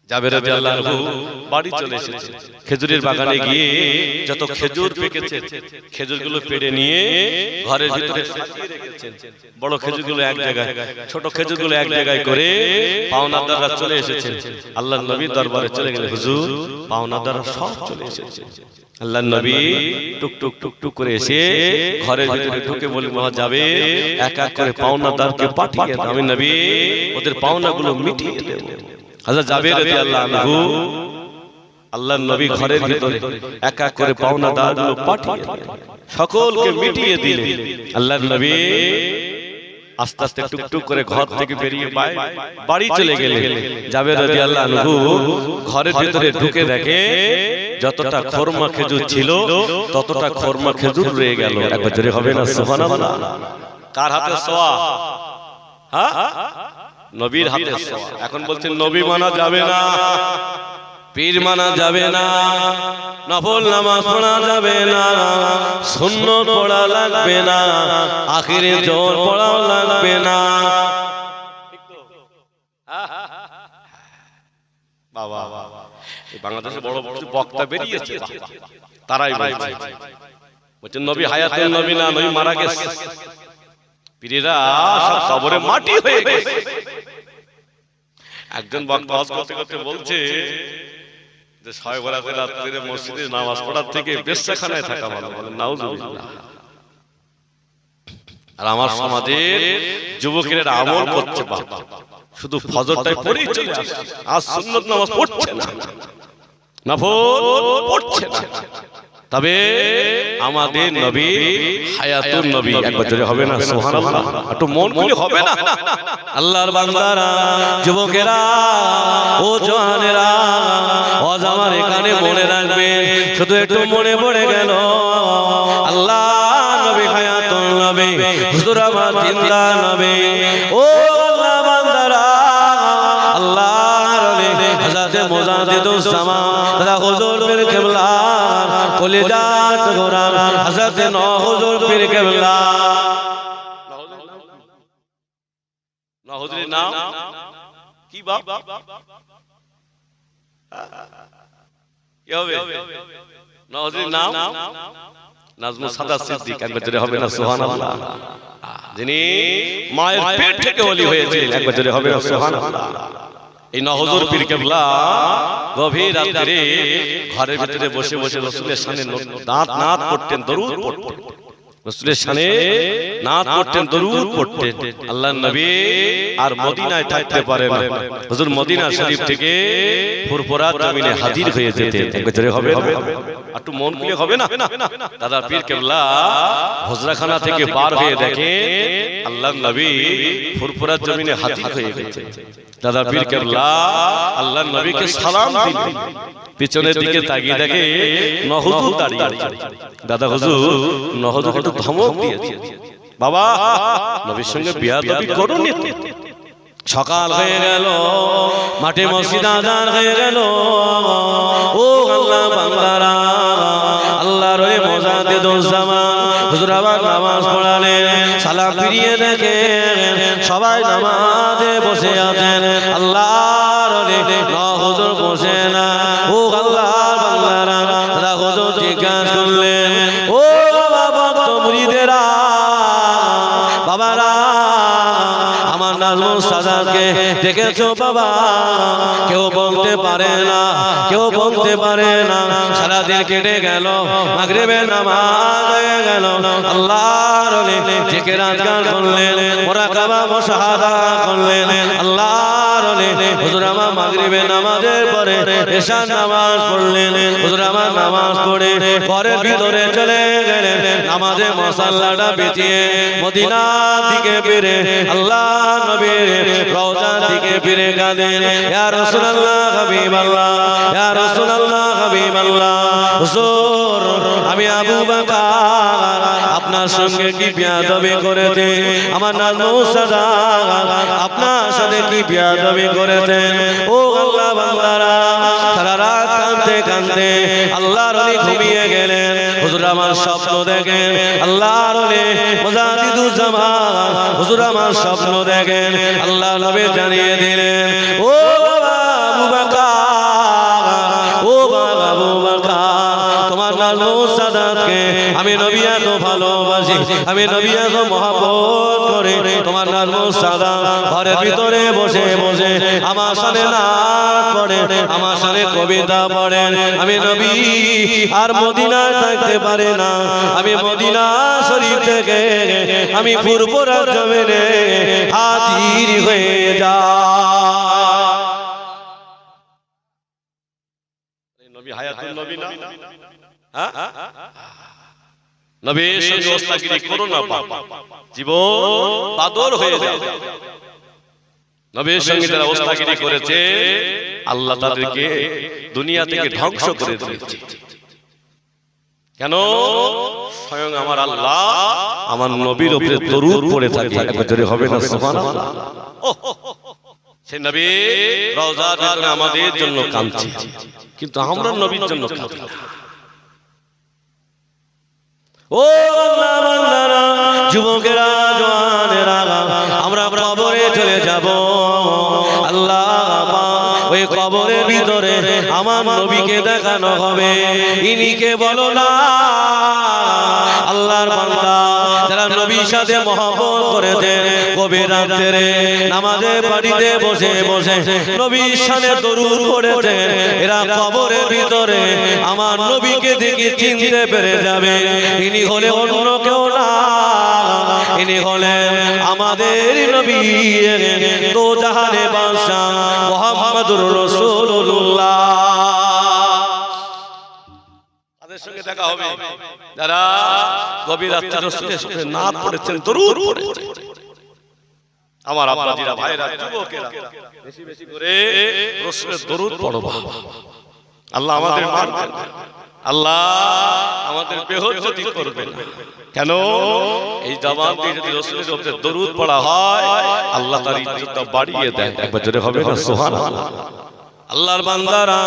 Speaker 1: জাবের রাদিয়াল্লাহু আনহু বাড়ি চলে এসেছে। খেজুরের বাগানে গিয়ে যত খেজুর পেকেছে খেজুরগুলো পেড়ে নিয়ে ঘরের ভিতরে সাজিয়ে রেখেছেন। বড় খেজুরগুলো এক জায়গায়, ছোট খেজুরগুলো এক জায়গায় করে পাওনাদাররা চলে এসেছেন। আল্লাহর নবীর দরবারে চলে গেলেন, হুজুর পাওনাদাররা সব চলে এসেছে। আল্লাহর নবী টুক টুক টুক টুক করে এসে ঘরের ভিতরে ঢুকে বললেন, মা যাবে এক এক করে পাওনাদারকে পাঠিয়ে দাও, আমি নবী ওদের পাওনাগুলো মিটিয়ে দেব। হযরত জাবের রাদিয়াল্লাহু আনহু আল্লাহর নবী ঘরের ভিতরে এক এক করে পাওনাদারগুলো পাঠিয়ে সকলকে মিটিয়ে দিলেন। আল্লাহর নবী আস্তে আস্তে টুকটুক করে ঘর থেকে বেরিয়ে বাড়ি চলে গেলেন। জাবের রাদিয়াল্লাহু আনহু ঘরের ভিতরে ঢুকে দেখে যতটা খরমা খেজুর ছিল ততটা খরমা খেজুর রয়ে গেল। একবার জোরে হবে না সুবহানাল্লাহ? কার হাতে সোয়া? হ্যাঁ, নবীর হাতে সোয়া। এখন বলছেন নবী মানা যাবে না, পীর মানা যাবে না, নফল নামাজ পড়া যাবে না, সুন্নত পড়া লাগবে না, আখিরে জোর পড়া লাগবে না। বাবা এই বাংলাদেশে বড় বড় বক্তা বেরিয়েছে, তারাই বলছেন নবী হায়াতুল নবী না, নবী মারা গেছে। পীরেরা সব কবরে মাটি হয়ে গেছে। একজন বক্তা ওয়াজ করতে করতে বলছে যে শবে বরাতের রাতে মসজিদে নামাজ পড়ার থেকে বেশ্যাখানায় থাকা ভালো। বলেন নাউজুবিল্লাহ। আর আমার সমাজের যুবকেরা আমল করছে, বাবা শুধু ফজরটাই পড়েই চলে আসে, আর সুন্নত নামাজ পড়ছে না, নফল পড়ছে না। তবে আমাদের নবী হায়াতুন নবী, একবার জোরে হবে না সুবহানাল্লাহ? একটু মন খুলে হবে না? আল্লাহর বান্দারা, যুবকেরা, ও জওয়ানেরা, আজ আমার এখানে মনে রাখবেন, শুধু একটু মনে পড়ে গেল আল্লাহ নবী হায়াতুন নবী, হুজুর আমার জিন্দা নবী। ও আল্লাহ বান্দারা, আল্লাহর ওলি হযরত মুজাদ্দিদুস জামান তাআলা হুজুর পীর কিবলা কলিজাত গোরাম হযরত নওয়াজ হুজুর পীর কিবলা, নওয়াজ হুজুরের নাম কি বাপ? কি হবে? নওয়াজ হুজুরের নাম নাজমুস সাদাত সিদ্দিক। একবার জোরে হবে না সুবহানাল্লাহ? যিনি মায়ের পেট থেকে ওলি হয়েছিলেন। একবার জোরে হবে না সুবহানাল্লাহ? এই নওয়াজ হুজুর পীর কিবলা গভীর রাতে ঘরের ভিতরে বসে বসে রাসূলের সামনে দাঁত নাত করতেন, দরুদ পড়তেন। রাসূলের শানে নাত পড়তেন, দরুদ পড়তেন। আল্লাহর নবী আর মদিনায় থাকতে পারে না, হুজুর মদিনা শরীফ থেকে ফুরফুরাত জমিনে হাজির হয়ে যেতেন। একবারে হবে না, একটু মন খুলে হবে না। দাদা পীর কেবলা হুজরাখানা থেকে বার হয়ে দেখেন আল্লাহর নবী ফুরফুরাত জমিনে হাজির হয়ে গেছে। দাদা পীর কেবলা আল্লাহর নবীকে সালাম দিলেন, পিছনের দিকে তাকিয়ে দেখে নহজুর দাঁড়িয়ে আছে। দাদা হুজুর নহজুর একটু ধমক দিয়েছে, বাবা নবীর সঙ্গে বিয়াদবি করোনি। সকাল হয়ে গেল, মাঠে মসজিদ আযান হয়ে গেল। ও আল্লাহ বান্দারা, আল্লাহর ওই মুজাদ্দিদুজ্জামান হুজুর আবার নামাজ পড়ালেন। সালাম ফিরিয়ে দেখেন সবাই নামাজে বসে আছেন, আল্লাহর ওই হুজুর বসে না। ও আল্লাহর বান্দারা, তারা হুজুর জিজ্ঞাসা করলেন, ও বাবা মুরিদেরা, বাবারা আমার নাজমুল সাদাতকে দেখেছো বাবা? কেউ বলতে পারে না, কেউ বলতে পারে না। সারাদিন কেটে গেল, মাগরিবের নামাজ হয়ে গেল, আল্লাহর ওলি জিকির আজকার করলেন, মুরাকাবা মুশাহাদা করলেন। আল্লাহর ওলি হুজুর আমার মাগরিবের নামাজের পরে এশার নামাজ পড়লেন। হুজুর আমার নামাজ পড়ে ঘরের ভিতরে চলে গেলেন, নামাজে মুসাল্লাটা বিছিয়ে মদিনার দিকে ফিরে আল্লাহ নবীর রওজার দিকে ফিরে গেলেন। ইয়া রাসূলুল্লাহ হাবিবাল্লাহ, ইয়া রাসূলুল্লাহ হাবিবাল্লাহ, হুজুর আমি আবু বকর আপনার সঙ্গে কি বিয়াদবি করেছে? আমার নাজমুল সাদাত আপনার সাথে কি বিয়াদবি করেছেন? ও আল্লাহ বান্দারা, সারা রাত কাঁদতে কাঁদতে আল্লাহর ওলি ঘুমিয়ে গেলেন। হুজুর আমার স্বপ্ন দেখেন, আল্লাহর ওলি মুজাদ্দিদুজ্জামান হুজুর আমার স্বপ্ন দেখেন। আল্লাহ নবী জানিয়ে দিলেন, ও বাবা আবু বকর, ও বাবা আবু বকর, তোমার নাজমুল সাদাতকে আমি নবী এত ভালোবাসি, আমি নবী এত মহব্বত করি। তোমার নাজমুল সাদাত ঘরের ভিতরে বসে বসে আমার সাথে নাচ পড়ে, আমার সাথে কবিতা পড়েন। আমি নবী আর মদিনায় থাকতে পারে না, আমি মদিনা শরীফ থেকে আমি ফুরফুরাত জমিনে হাজির হয়ে যাই। নবী হায়াতুল নবী না, হ্যাঁ নবীর সঙ্গে ওস্তাগিরি করো না, জীবন বাদর হয়ে যাবে। নবীর সঙ্গে যারা ওস্তাগিরি করেছে আল্লাহ তাদেরকে দুনিয়া থেকে ধ্বংস করে দিয়েছে। কেন? স্বয়ং আমার আল্লাহ আমার নবীর উপরে দরুদ পড়ে থাকে। একবারে হবে না সুবহানাল্লাহ? সেই নবী রওজার ভিতরে আমাদের জন্য কাঁদছে, কিন্তু আমরা নবীর জন্য কাঁদি না। ও আল্লাহ বান্দারা, যুবকেরা, জওয়ানেরা, আমরা কবরে চলে যাব। আল্লাহ ওই কবরের ভিতরে আমার নবীকে দেখানো হবে। ইনিকে বলো না আল্লাহর বান্দা যারা নবীর সাথে মহব্বত করেছে, গভীর রাত্রে নামাজে বাড়িতে বসে বসে নবীর শানে দরুদ পড়েছে, এরা কবরের ভিতরে আমার নবীকে দেখে চিনতে পেরে যাবে। ইনি হলে অন্য কেউ না, ইনি হলেন আমাদের নবী, দো জাহানের বাদশা মুহাম্মদুর রাসূলুল্লাহ। তাদের সঙ্গে দেখা হবে যারা গভীর রাতে রাসূলের সাথে নাত পড়েছেন, দরুদ পড়েছেন। আমার আব্বাজিরা, ভাইরা, যুবকেরা, বেশি বেশি করে রাসূলের দরুদ পড়বা। আল্লাহ আমাদের মানবেন, আল্লাহ আমাদের বেহুজ্জতি করবেন। কেন? এই জবানটি যদি রাসূলের উপরে দরুদ পড়া হয় আল্লাহ তার ইজ্জতটা বাড়িয়ে দেয়। একবার জোরে হবে না সুবহানাল্লাহ? আল্লাহর বান্দারা,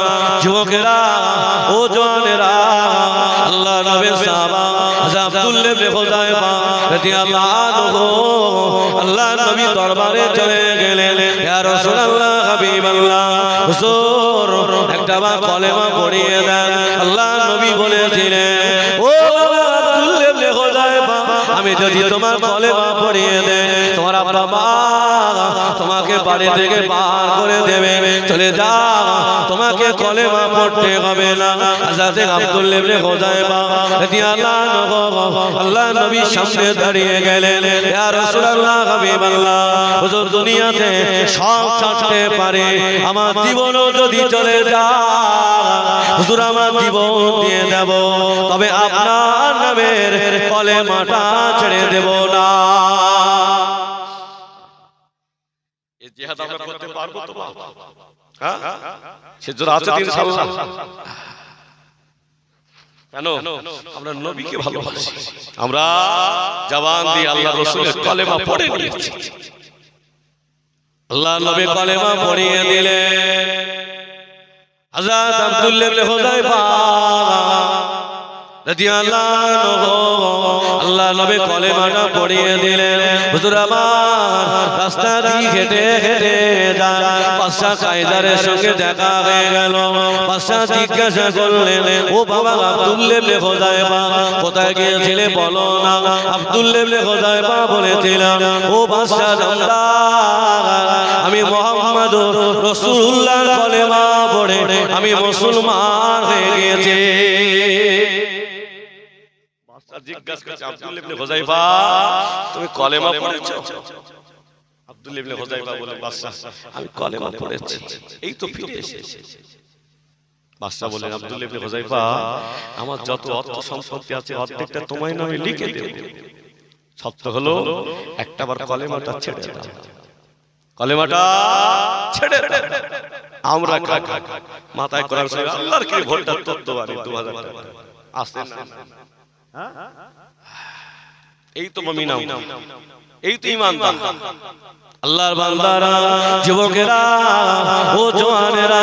Speaker 1: যুবকেরা, ও জওয়ানেরা, আল্লাহ নবীর সাহাবা আব্দুল্লাহ ইবনে হুযায়ফা রাদিয়াল্লাহু আনহু আল্লাহ নবী দরবারে চলে গেলেন। ইয়া রাসূলুল্লাহ হাবিবাল্লাহ, হুজুর একটা বার কলেমা পড়িয়ে দেন। আল্লাহ নবী বলেছিলেন, ও আব্দুল্লাহ ইবনে হুযায়ফা, আমি যদি তোমার কলেমা পড়িয়ে দেই তোমার আব্বা মা তোমাকে বাড়ি থেকে বার করে দেবে, চলে যাও, তোমাকে কলেমা পড়তে হবে না। হযরত আব্দুল্লাহ ইবনে হুযায়ফা রাদিয়াল্লাহু আনহু আল্লাহ নবীর সামনে দাঁড়িয়ে গেলেন, ইয়া রাসূলুল্লাহ হাবিবাল্লাহ, হুজুর দুনিয়াতে সব ছাড়তে পারে, আমার জীবনও যদি চলে যায় হুজুর আমার জীবন দিয়ে দেব, তবে আপনার নামের কলেমাটা ছেড়ে দেব না। এই জিহাদ আমরা করতে পারবো তো বাবা? হ্যাঁ, সেজন্য আছে ইনশাআল্লাহ। কেন? আমরা নবীকে ভালোবাসি, আমরা জবান দিয়ে আল্লাহর রাসূলের কলেমা পড়ে নিয়েছি। আল্লাহ নবী কলেমা পড়িয়ে দিলেন। হযরত আব্দুল্লাহ ইবনে হুযায়ফা রাদিয়াল্লাহু আনহু আল্লাহ নবী কলেমাটা পড়িয়ে দিলেন। হুজুর আমার রাস্তা দিয়ে হেঁটে হেঁটে যায়, বাদশা কায়দারের সঙ্গে দেখা হয়ে গেল। বাদশা জিজ্ঞাসা করলেন, ও বাবা আব্দুল্লাহ ইবনে হুযায়ফা, কোথায় গিয়েছিলে বলো না? আব্দুল্লাহ ইবনে হুযায়ফা বলেছিলাম, ও বাদশা জানদার, আমি মুহাম্মদুর রাসূলুল্লাহর কলেমা পড়ে আমি মুসলমান হয়ে গিয়েছি। জিজ্ঞাসা করছে, আব্দুল্লাহ ইবনে হুযায়ফা তুমি কলেমা পড়েছো? আব্দুল্লাহ ইবনে হুযায়ফা বলে, বাদশা আমি কলেমা পড়েছি, এই তো ফিরে এসেছি। বাদশা বলেন, আব্দুল্লাহ ইবনে হুযায়ফা আমার যত অর্থ সম্পত্তি আছে অর্ধেকটা তোমার নামে লিখে দেব, সত্য হলো একটাবার কলেমাটা ছেড়ে দাও, কলেমাটা ছেড়ে দাও। আমরা কাকা মাথায় কোরআন শরীফ আল্লাহর কি ভোটটা তত্ত্ব বাড়ি 2000 টাকা আসে না? এই তো মুমিন, এই তো ঈমানদার আল্লাহর বান্দারা, যুবকেরা, ও জওয়ানেরা,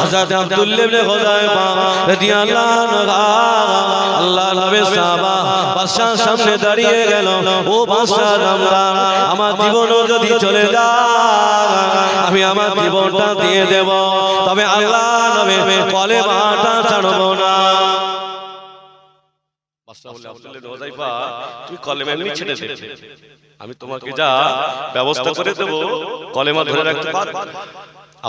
Speaker 1: হযরত আব্দুল্লাহ ইবনে হুযায়ফা রাদিয়াল্লাহু আনহু আল্লাহর নবী সাহাবা বাদশার সামনে দাঁড়িয়ে গেল, ও বাদশা জানদার, আমার জীবনও যদি চলে যায় আমি আমার জীবনটা দিয়ে দেব, তবে আল্লাহর নবী কলেমাটা ছাড়ব না। বাদশা বলে, আব্দুল্লাহ ইবনে হুযায়ফা তুমি কলেমা এমনি ছেড়ে দে, আমি তোমাকে যা ব্যবস্থা করে দেব কলেমা ধরে রাখতে পারবে।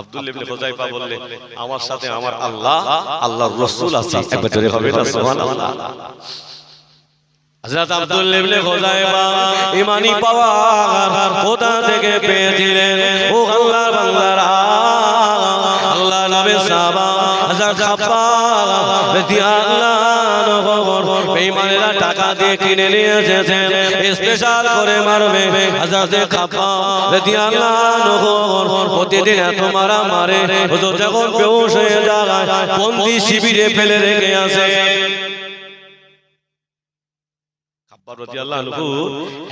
Speaker 1: আব্দুল্লাহ ইবনে হুযায়ফা বললে, আমার সাথে আমার আল্লাহ, আল্লাহর রাসূল আছে, একবার জোরে হবে না সুবহানাল্লাহ। হযরত আব্দুল্লাহ ইবনে হুযায়ফা ঈমানি পাওয়ার কোথা থেকে পেয়েছিলেন? ও আল্লাহর বান্দারা, আল্লাহ নবী সাহাবা হযরত খাব্বাব রাদিয়াল্লাহু আনহু বেঈমানেরা টাকা দিয়ে কিনে নিয়ে এসেছেন, স্পেশাল করে মারবে। হযরত খাব্বাব রাদিয়াল্লাহু আনহু প্রতিদিন এত মারা মারে, হুজুর যখন বেহুশ হয়ে যায় বন্দি শিবিরে ফেলে রেখে আসে। খাব্বাব রাদিয়াল্লাহু আনহু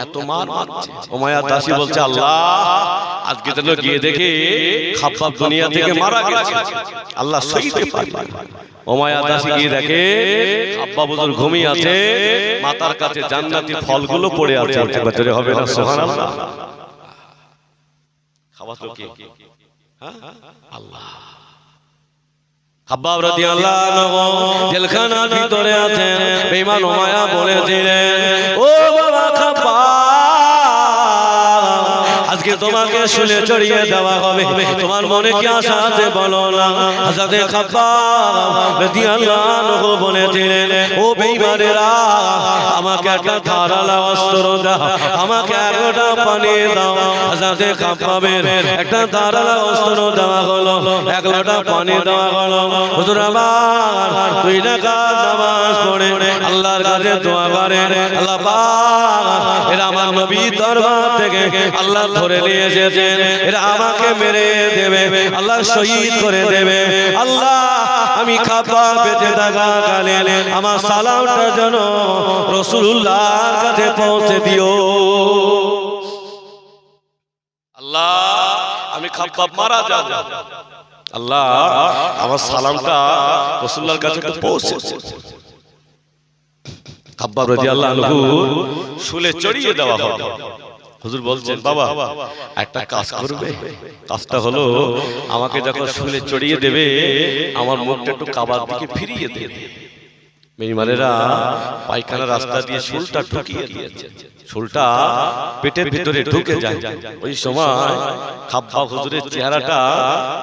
Speaker 1: এত মার মারছে, উমাইয়া দাসী বলছে, আল্লাহ আজকে তো গিয়ে দেখি খাব্বাব দুনিয়া থেকে মারা গেছে, আল্লাহ সইতে পারে। উমাইয়া দাসী গিয়ে দেখে খাব্বাব হুজুর ঘুমিয়ে আছে, মাথার কাছে জান্নাতি ফলগুলো পড়ে আছে, একবার হবে না সুবহানাল্লাহ। খাওয়া তো কি? হ্যাঁ, আল্লাহ। খাব্বাব রাদিয়াল্লাহু আনহু জেলখানার ভিতরে আছেন, বেঈমান উমাইয়া বলেছিলেন, ও বাবা খাব্বাব, আজকে তোমাকে শুলে চড়িয়ে দেওয়া হবে, তোমার মনে কি আশা আছে বলো না? হযরত খাব্বাব রাদিয়াল্লাহু আনহু বলেছিলেন, ও বেঈমানেরা, আমাকে একটা ধারালো অস্ত্র দাও, আমাকে এক লোটা পানি দাও। হযরত খাব্বাবের একটা ধারালো অস্ত্র দেওয়া হলো, এক লোটা পানি দেওয়া হলো। হুজুর আমার 2 রাকাত নামাজ পড়ে আল্লাহর কাছে দোয়া করেন, আল্লাহ পাক এরা আমার নবীর দরবার থেকে আল্লাহ ধরে নিয়ে এসেছেন, এরা আমাকে মেরে দেবে, আল্লাহ শহীদ করে দেবে। আল্লাহ আমি খাব্বাব বেঁচে থাকাকালে আমার সালামটা যেন রাসূলুল্লাহর কাছে পৌঁছে দিও। আল্লাহ আমি খাব্বাব মারা যাব, আল্লাহ আমার সালামটা রাসূলুল্লাহর কাছে পৌঁছে। খাব্বাব রাদিয়াল্লাহু আনহু শুলে চড়িয়ে দেওয়া হবে। হুজুর বলছেন, বাবা একটা কাজ করবে, কাজটা হলো আমাকে যখন শুলে চড়িয়ে দেবে আমার মুখটা একটু কাবার দিকে ফিরিয়ে দেবে, বেঈমানেরা পায়খানা রাস্তা দিয়ে শুলটা ঢুকিয়ে দিয়েছে, শুলটা পেটের ভিতরে ঢুকে যায়। ওই সময় খাব্বাব হুজুরের চেহারাটা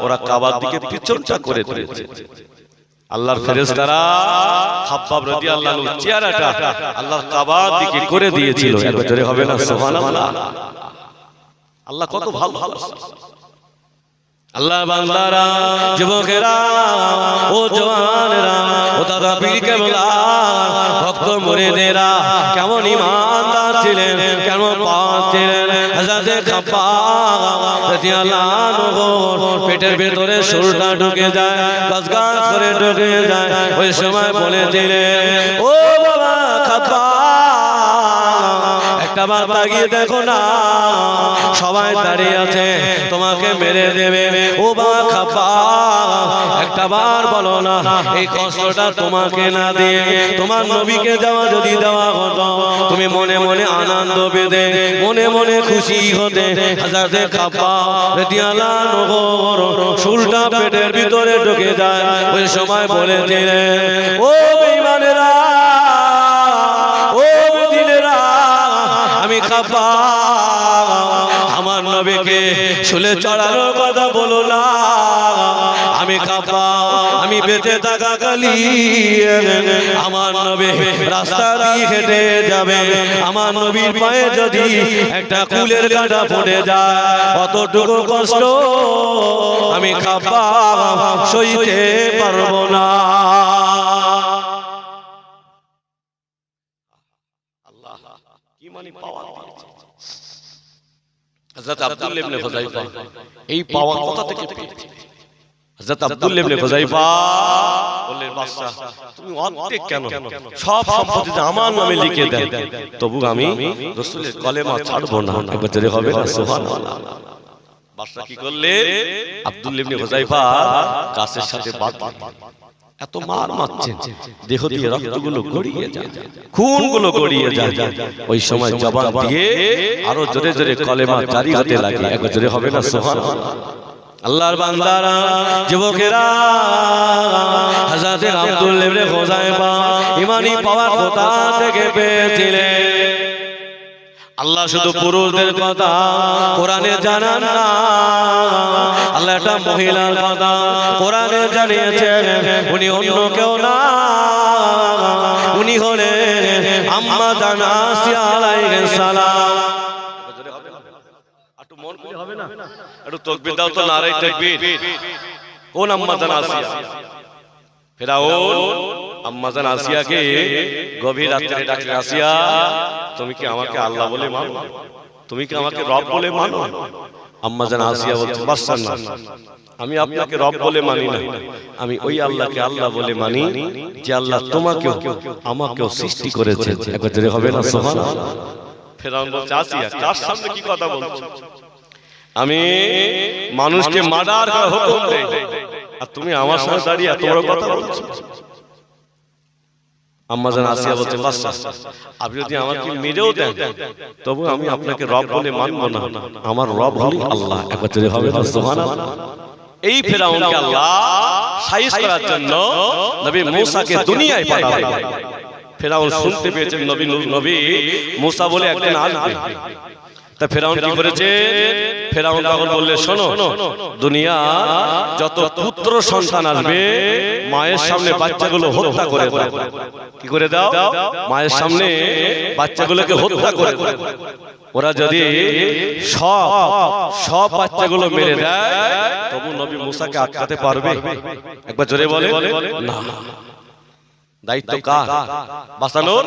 Speaker 1: ওরা কাবার দিকে পিছনটা করে দিয়েছে। আল্লাহর ফেরেশতারা খাব্বাব রাদিয়াল্লাহু আনহু চেহারাটা আল্লাহর কাবার দিকে করে দিয়েছিল। একবার জোরে হবে না সুবহানাল্লাহ। আল্লাহ কত ভালো। আল্লাহ বান্দারা, যুবকেরা, ও জওয়ানেরা, ও দাদা পীর কেবলা, ভক্ত মুরিদেরা কেমন ঈমানদার ছিলেন, কেমন পাক ছিলেন। হযরতে খাব্বাব রাদিয়াল্লাহু আনহু পেটের ভেতরে শুলটা ঢুকে যায়, গাছ গাছ করে ঢুকে যায়। ওই সময় বলেছিলেন, ও বাবা খাব্বাব, একটা বার তাকিয়ে দেখো না, সবাই দাঁড়িয়ে আছে, তোমাকে মেরে দেবে। ও বাবা খাব্বাব, একটা বার বলো না, এই কষ্টটা তোমাকে না দিয়ে তোমার নবীকে যদি দেওয়া হতো, তুমি মনে মনে আনন্দ পেতে, মনে মনে খুশি হতে। হযরতে খাব্বাব রাদিয়াল্লাহু আনহু শুলটা পেটের ভিতরে ঢুকে যায়। ওই সময় বলেছিলেন, ও বেঈমানেরা, ও বেঈমানেরা, আমি খাব্বাব, আমার নবীকে শুলে চড়ানোর কথা বলো না। আমি খাব্বাব, আমি বেঁচে থাকা কালী আমার নবী রাস্তা দিয়ে হেঁটে যাবে, আমার নবীর পায়ে যদি একটা কুলের কাঁটা পড়ে যায়, অতটুকু কষ্ট আমি খাব্বাব সইতে পারবো না। আল্লাহ কি মানে পাওয়া দিয়েছে। হযরত আব্দুল্লাহ ইবনে হুযায়ফা এই পাওয়া কথা থেকে পেয়েছে। হযরত আব্দুল্লাহ ইবনে হুযায়ফা বললেন, বাদশা তুমি অর্ধেক কেন, সব সম্পত্তি আমার নামে লিখে দেন, তবু আমি রাসূলের কলেমা ছাড়বো না। একবার জোরে হবে না সুবহানাল্লাহ। বাদশা কি করলেন, আব্দুল্লাহ ইবনে হুযায়ফা গাছের সাথে বাঁধলেন। এত মার মারছেন, দেহ দিয়ে রক্তগুলো গড়িয়ে যায়, খুনগুলো গড়িয়ে যায়। ওই সময় জবান দিয়ে আরো জোরে জোরে কলেমা জারি হতে লাগে। একবার জোরে হবে না সুবহানাল্লাহ। আল্লাহর বান্দারা, যুবকেরা, হযরতে আব্দুল্লাহ ইবনে হুযায়ফা ঈমানি পাওয়ার কোথা থেকে পেয়েছিলেন? আল্লাহ শুধু পুরুষদের কথা কোরআনে জানান না, আল্লাহ একটা মহিলার কথা কোরআনে জানিয়েছেন। উনি অন্য কেউ না, উনি হলেন আম্মা জান আসিয়া আলাইহিস সালাম। একটু মন খুলে হবে না, একটু তাকবীর দাও তো, নারে তাকবীর। কোন আম্মা জান আসিয়া? ফিরাউন আম্মা জান আসিয়াকে গভীর রাতে ডাকলেন, আসিয়া তুমি কি আমাকে আল্লাহ বলে মানো? তুমি কি আমাকে রব বলে মানো? আম্মা জান আসিয়া বলছে, বাদশা না, আমি আপনাকে রব বলে মানি না, আমি ওই আল্লাহকে আল্লাহ বলে মানি যে আল্লাহ তোমাকেও আমাকেও সৃষ্টি করেছেন। একবার জোরে হবে না সুবহানাল্লাহ। ফিরাউন বলছে, আসিয়া কার সামনে কি কথা বলছো? আমি মানুষকে মার্ডার করার হুকুম দেই, আর তুমি আমার সামনে দাঁড়িয়ে এত বড় কথা বলছো? আম্মা জান আসিয়া বলছে, বাদশা আপনি যদি আমাকে মেরেও দেন, তবু আমি আপনাকে রব বলে মানব না, আমার রব হলো আল্লাহ। একবার জোরে হবে না সুবহানাল্লাহ। এই ফিরাউনকে আল্লাহ সাইজ করার জন্য নবী মূসাকে দুনিয়ায় পাঠালেন। ফিরাউন শুনতে পেয়েছেন নবী মূসা বলে একদিন আসবে। তা ফিরাউন কি করেছে? ফিরাউন তখন বললে, শোনো, দুনিয়া যত পুত্র সন্তান আসবে, মায়ের সামনে বাচ্চাগুলো হত্যা করে দাও। কি করে দাও? মায়ের সামনে বাচ্চাগুলোকে হত্যা করে দাও। ওরা যদি সব বাচ্চাগুলো মেরে দেয়, তবু নবী মূসাকে আটকাতে পারবে? একবার জোরে বলে না। দায়িত্ব কার? বাঁচানোর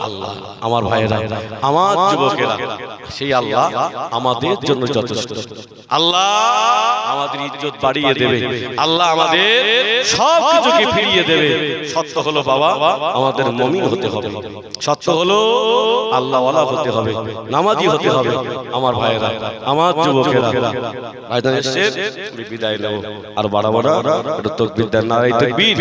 Speaker 1: আল্লাহ। আমার ভাইয়েরা, আমার যুবকেরা, সেই আল্লাহ আমাদের জন্য যথেষ্ট। আল্লাহ আমাদের ইজ্জত বাড়িয়ে দেবে, আল্লাহ আমাদের সব কিছুকে ফিরিয়ে দেবে। সত্য হলো বাবা, আমাদের মুমিন হতে হবে, সত্য হলো আল্লাহওয়ালা হতে হবে, নামাজি হতে হবে। আমার ভাইয়েরা, আমার যুবকেরা, ভাইজান এসে বিদায় নেব, আর বাড়াবো না। একটু তাকবীর দেন, নারে তাকবীর।